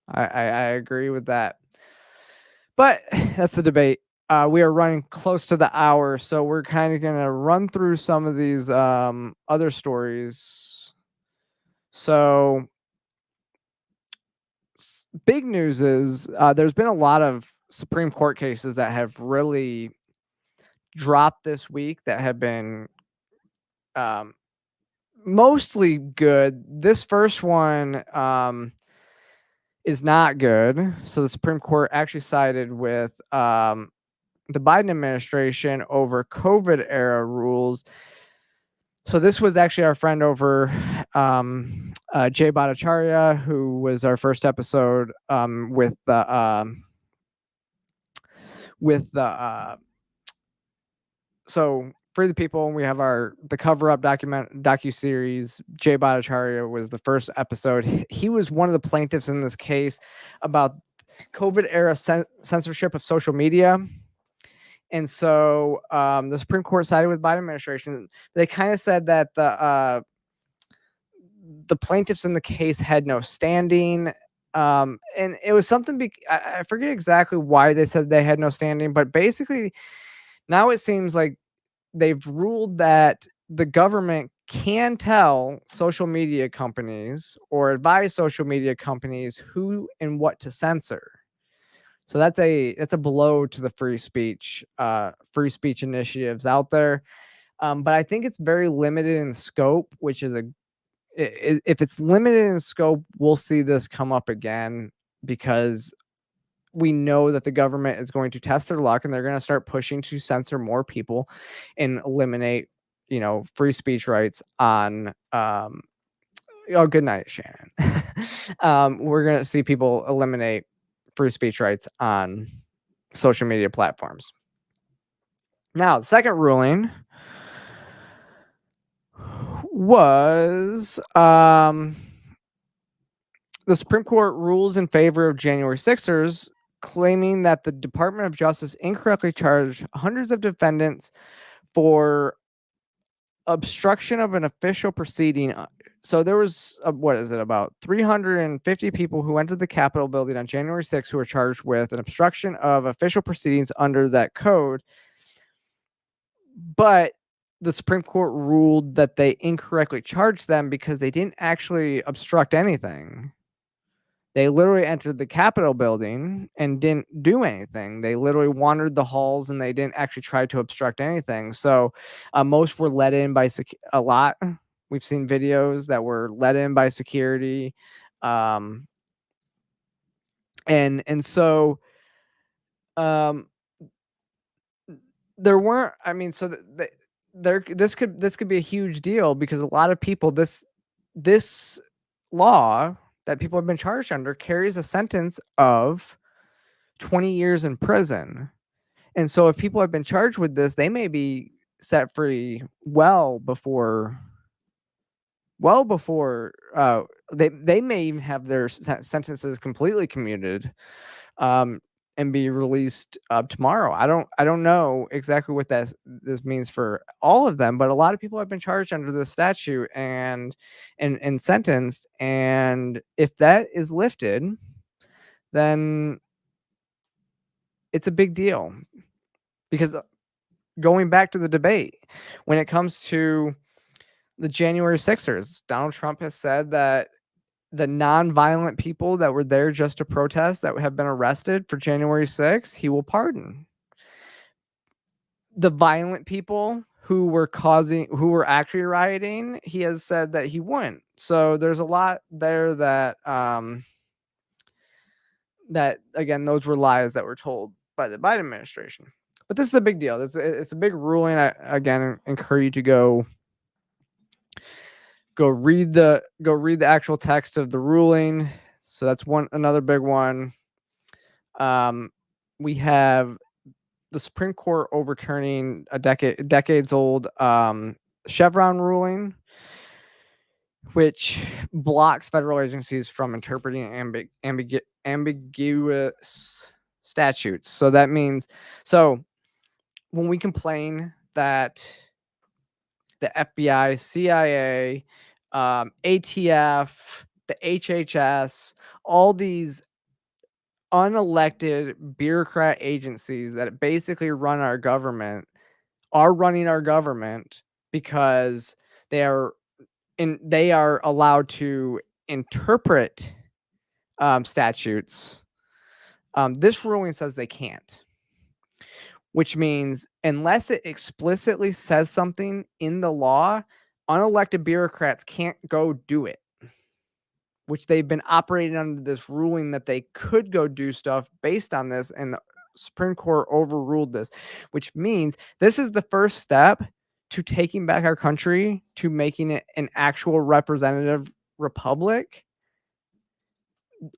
I agree with that. But that's the debate. We are running close to the hour, so we're kind of going to run through some of these other stories. So big news is there's been a lot of Supreme Court cases that have really dropped this week that have been mostly good. This first one is not good. So the Supreme Court actually sided with the Biden administration over COVID era rules. So this was actually our friend over Jay Bhattacharya, who was our first episode with the so Free the People. We have the Cover Up docuseries. Jay Bhattacharya was the first episode. He was one of the plaintiffs in this case about COVID era censorship of social media. And so the Supreme Court sided with Biden administration. They kind of said that the plaintiffs in the case had no standing. And it was something, I forget exactly why they said they had no standing, but basically now it seems like they've ruled that the government can tell social media companies or advise social media companies who and what to censor. So that's a blow to the free speech initiatives out there. But I think it's very limited in scope, which is if it's limited in scope, we'll see this come up again, because we know that the government is going to test their luck and they're going to start pushing to censor more people and eliminate, free speech rights on, oh, good night, Shannon. We're going to see people eliminate free speech rights on social media platforms. Now, the second ruling was the Supreme Court rules in favor of January 6ers, claiming that the Department of Justice incorrectly charged hundreds of defendants for obstruction of an official proceeding. So there was, about 350 people who entered the Capitol building on January 6th who were charged with an obstruction of official proceedings under that code. But the Supreme Court ruled that they incorrectly charged them because they didn't actually obstruct anything. They literally entered the Capitol building and didn't do anything. They literally wandered the halls and they didn't actually try to obstruct anything. So most were let in by a lot. We've seen videos that were let in by security. And so there weren't, this could be a huge deal, because a lot of people, this law that people have been charged under carries a sentence of 20 years in prison. And so if people have been charged with this, they may be set free well before they may even have their sentences completely commuted, and be released tomorrow. I don't know exactly what this means for all of them, but a lot of people have been charged under this statute and sentenced. And if that is lifted, then it's a big deal, because going back to the debate, when it comes to the January 6ers, Donald Trump has said that the non-violent people that were there just to protest, that have been arrested for January 6th, he will pardon. The violent people who were actually rioting, he has said that he wouldn't. So there's a lot there that again, those were lies that were told by the Biden administration. But this is a big deal. It's a big ruling. I again encourage you to go read the actual text of the ruling. So that's another big one. We have the Supreme Court overturning a decades old Chevron ruling, which blocks federal agencies from interpreting ambiguous statutes. So that means, when we complain that the FBI, CIA, ATF, the HHS, all these unelected bureaucrat agencies that basically run our government are running our government because they are allowed to interpret statutes. This ruling says they can't, which means unless it explicitly says something in the law, unelected bureaucrats can't go do it, which they've been operating under this ruling that they could go do stuff based on this, and the Supreme Court overruled this, which means this is the first step to taking back our country, to making it an actual representative republic,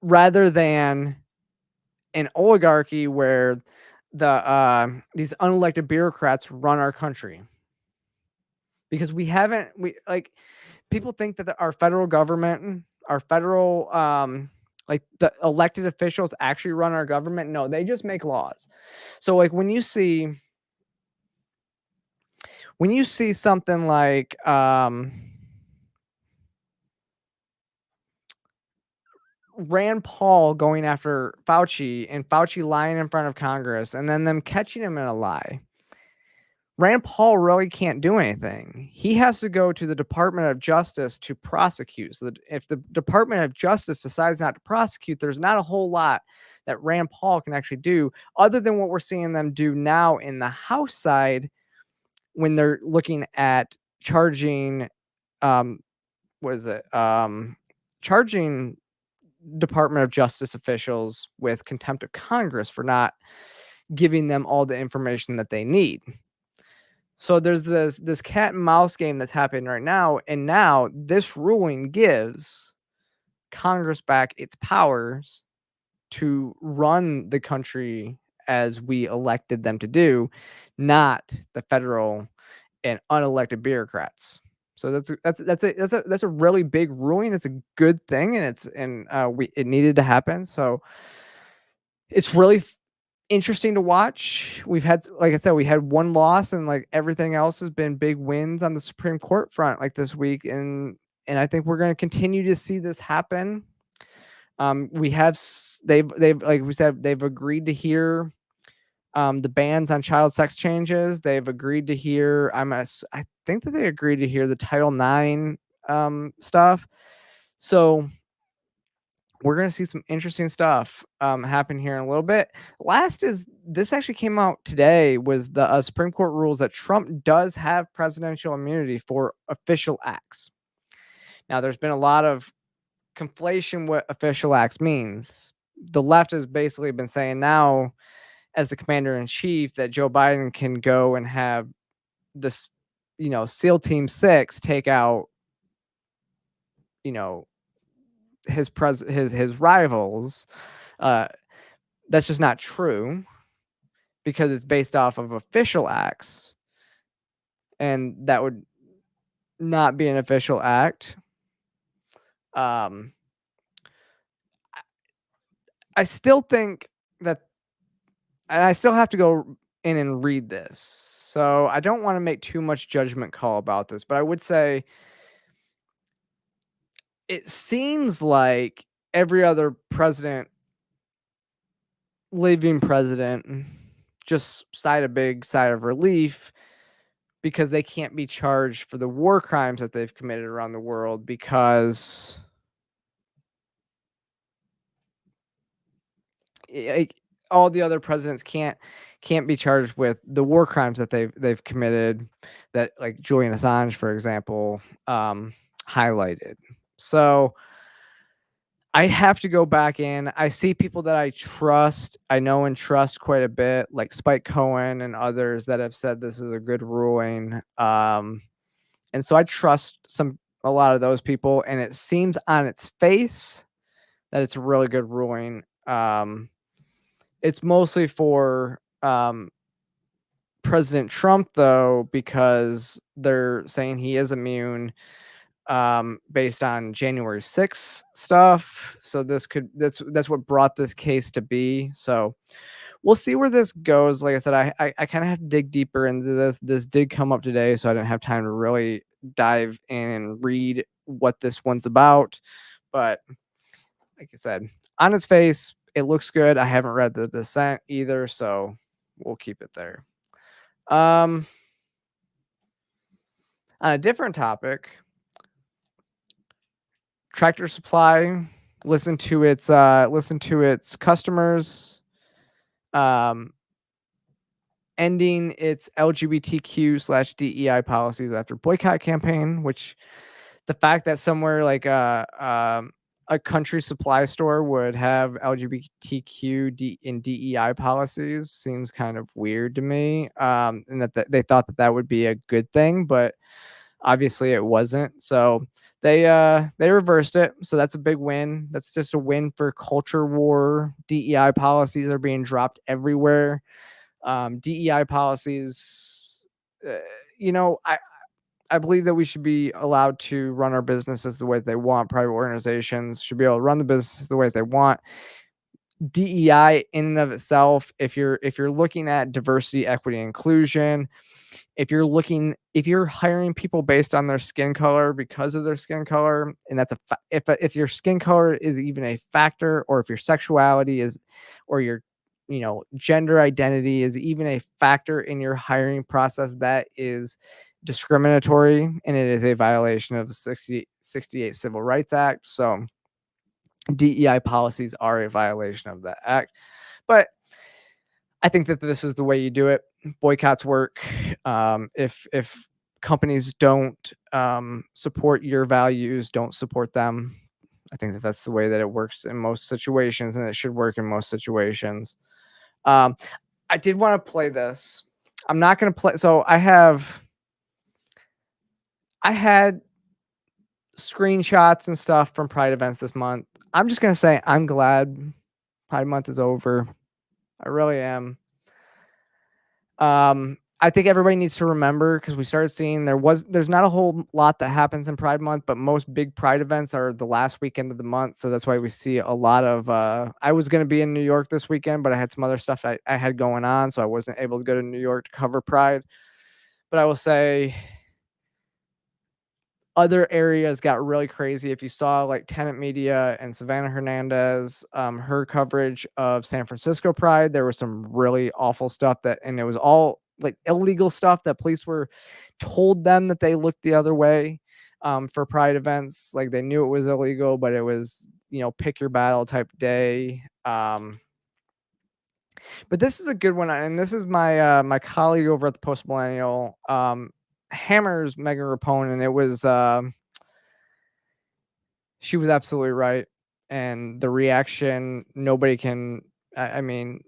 rather than an oligarchy where these unelected bureaucrats run our country. Because people think that our federal government, our federal the elected officials actually run our government. No, they just make laws. So when you see something like Rand Paul going after Fauci and Fauci lying in front of Congress and then them catching him in a lie, Rand Paul really can't do anything. He has to go to the Department of Justice to prosecute. So that if the Department of Justice decides not to prosecute, there's not a whole lot that Rand Paul can actually do other than what we're seeing them do now in the House side when they're looking at charging, charging Department of Justice officials with contempt of Congress for not giving them all the information that they need. So there's this cat and mouse game that's happening right now, and now this ruling gives Congress back its powers to run the country as we elected them to do, not the federal and unelected bureaucrats. So that's a really big ruling. It's a good thing, and it needed to happen. So it's really interesting to watch. We've had, like I said, we had one loss, and like everything else has been big wins on the Supreme Court front, like this week, and I think we're going to continue to see this happen. They've like we said, they've agreed to hear the bans on child sex changes. They've agreed to hear. I think that they agreed to hear the Title IX stuff. So we're going to see some interesting stuff happen here in a little bit. Last is this actually came out today was the Supreme Court rules that Trump does have presidential immunity for official acts. Now, there's been a lot of conflation what official acts means. The left has basically been saying now, as the commander in chief, that Joe Biden can go and have this, SEAL Team 6 take out, his rivals. That's just not true because it's based off of official acts, and that would not be an official act. I still think that, and I still have to go in and read this, so I don't want to make too much judgment call about this, but I would say it seems like every other living president just sighed a big sigh of relief because they can't be charged for the war crimes that they've committed around the world, because all the other presidents can't be charged with the war crimes that they've committed, that like Julian Assange, for example, highlighted. So I have to go back in. I see people that I know and trust quite a bit, like Spike Cohen and others that have said this is a good ruling. And so I trust a lot of those people, and it seems on its face that it's a really good ruling. It's mostly for President Trump, though, because they're saying he is immune based on January 6th stuff. So that's what brought this case to be. So we'll see where this goes. Like I said, I kind of have to dig deeper into this. This did come up today, so I didn't have time to really dive in and read what this one's about. But like I said, on its face, it looks good. I haven't read the dissent either, so we'll keep it there. On a different topic, Tractor Supply listened to its customers, ending its LGBTQ/DEI policies after boycott campaign. Which the fact that somewhere like a country supply store would have LGBTQ and DEI policies seems kind of weird to me, and that they thought that would be a good thing, but obviously it wasn't. So they reversed it. So that's a big win. That's just a win for culture war. DEI policies are being dropped everywhere. DEI policies, I believe that we should be allowed to run our businesses the way they want. Private organizations should be able to run the business the way they want. DEI in and of itself, if you're looking at diversity, equity, inclusion, if you're hiring people based on their skin color because of their skin color, and that's if your skin color is even a factor, or if your sexuality is, or your gender identity is even a factor in your hiring process, that is discriminatory, and it is a violation of the 68 Civil Rights Act. So DEI policies are a violation of that act. But I think that this is the way you do it. Boycotts work. If companies don't support your values, don't support them. I think that that's the way that it works in most situations, and it should work in most situations. I did want to play this. I'm not going to play. So I had screenshots and stuff from Pride events this month. I'm just going to say I'm glad Pride Month is over. I really am. I think everybody needs to remember, because we started seeing there's not a whole lot that happens in Pride Month, but most big Pride events are the last weekend of the month. So that's why we see a lot of, I was going to be in New York this weekend, but I had some other stuff I had going on. So I wasn't able to go to New York to cover Pride. But I will say other areas got really crazy. If you saw like Tenant Media and Savannah Hernandez, her coverage of San Francisco Pride, there was some really awful stuff and it was all like illegal stuff that police were told them that they looked the other way for Pride events. Like they knew it was illegal, but it was, pick your battle type day. But this is a good one. And this is my, my colleague over at the Post Millennial, hammers Megan Rapone, and it was she was absolutely right. And the reaction, nobody can, I mean,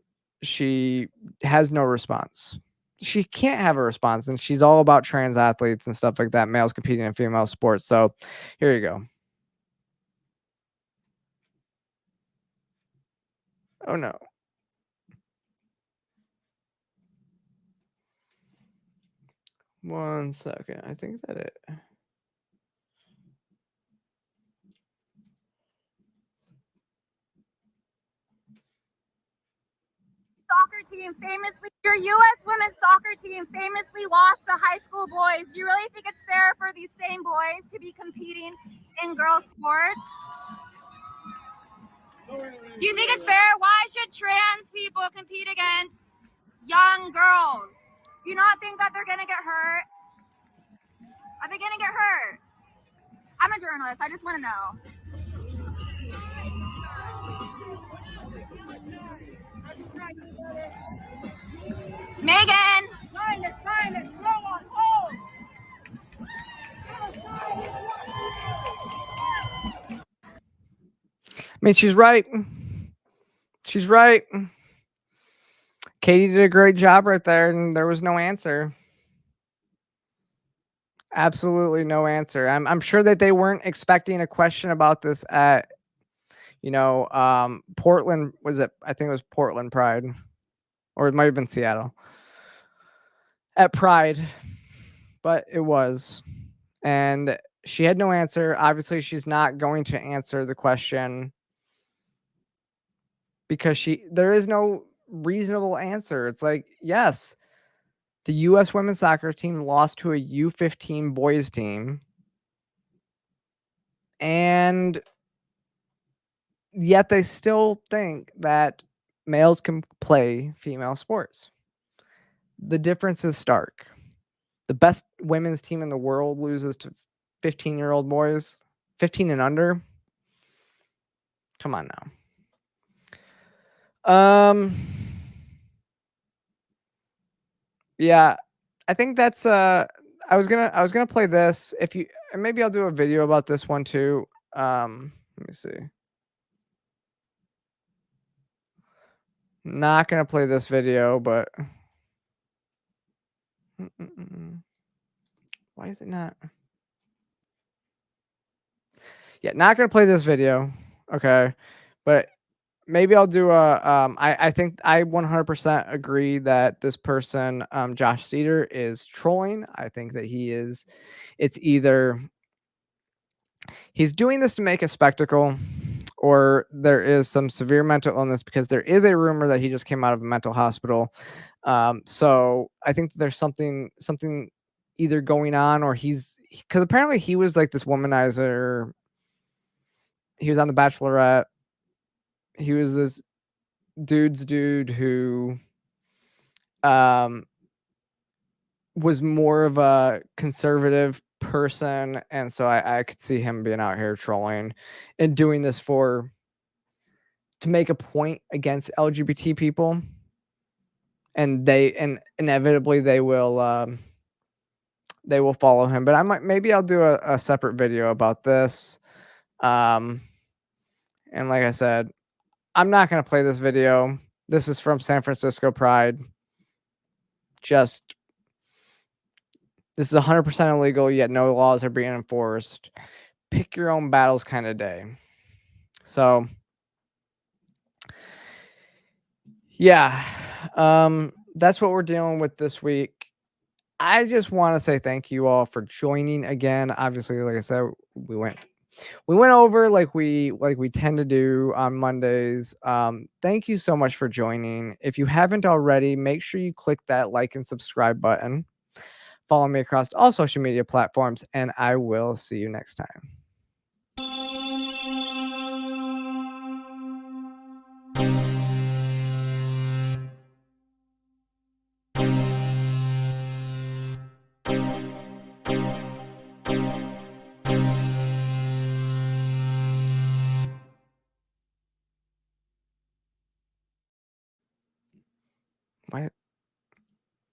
she has no response. She can't have a response, and she's all about trans athletes and stuff like that, males competing in female sports. So here you go. Oh no. One second. I think that it. Soccer team your U.S. women's soccer team famously lost to high school boys. Do you really think it's fair for these same boys to be competing in girls' sports? Do you think it's fair? Why should trans people compete against young girls? Do you not think that they're going to get hurt? Are they going to get hurt? I'm a journalist. I just want to know. Megan! I mean, she's right. She's right. Katie did a great job right there, and there was no answer. Absolutely no answer. I'm sure that they weren't expecting a question about this at, Portland. Was it? I think it was Portland Pride, or it might have been Seattle at Pride, but it was. And she had no answer. Obviously, she's not going to answer the question because there is no reasonable answer. It's like, yes, the U.S. women's soccer team lost to a U15 boys team, and yet they still think that males can play female sports. The difference is stark. The best women's team in the world loses to 15-year-old boys, 15 and under. Come on now. Yeah, I think that's I was gonna play this. Maybe I'll do a video about this one too. Let me see. Not gonna play this video, but why is it not? Yeah, not gonna play this video. Okay, but maybe I'll do a. I think I 100% agree that this person, Josh Cedar, is trolling. I think that he is. It's either he's doing this to make a spectacle, or there is some severe mental illness, because there is a rumor that he just came out of a mental hospital. So I think there's something either going on, or because apparently he was like this womanizer. He was on The Bachelorette. He was dude who was more of a conservative person, and so I could see him being out here trolling and doing this to make a point against LGBT people, and inevitably they will follow him. But maybe I'll do a separate video about this. And like I said, I'm not going to play this video. This is from San Francisco Pride. This is 100% illegal, yet no laws are being enforced. Pick your own battles kind of day. So, yeah, that's what we're dealing with this week. I just want to say thank you all for joining again. Obviously, like I said, we went over like we tend to do on Mondays. Thank you so much for joining. If you haven't already, make sure you click that like and subscribe button. Follow me across all social media platforms, and I will see you next time.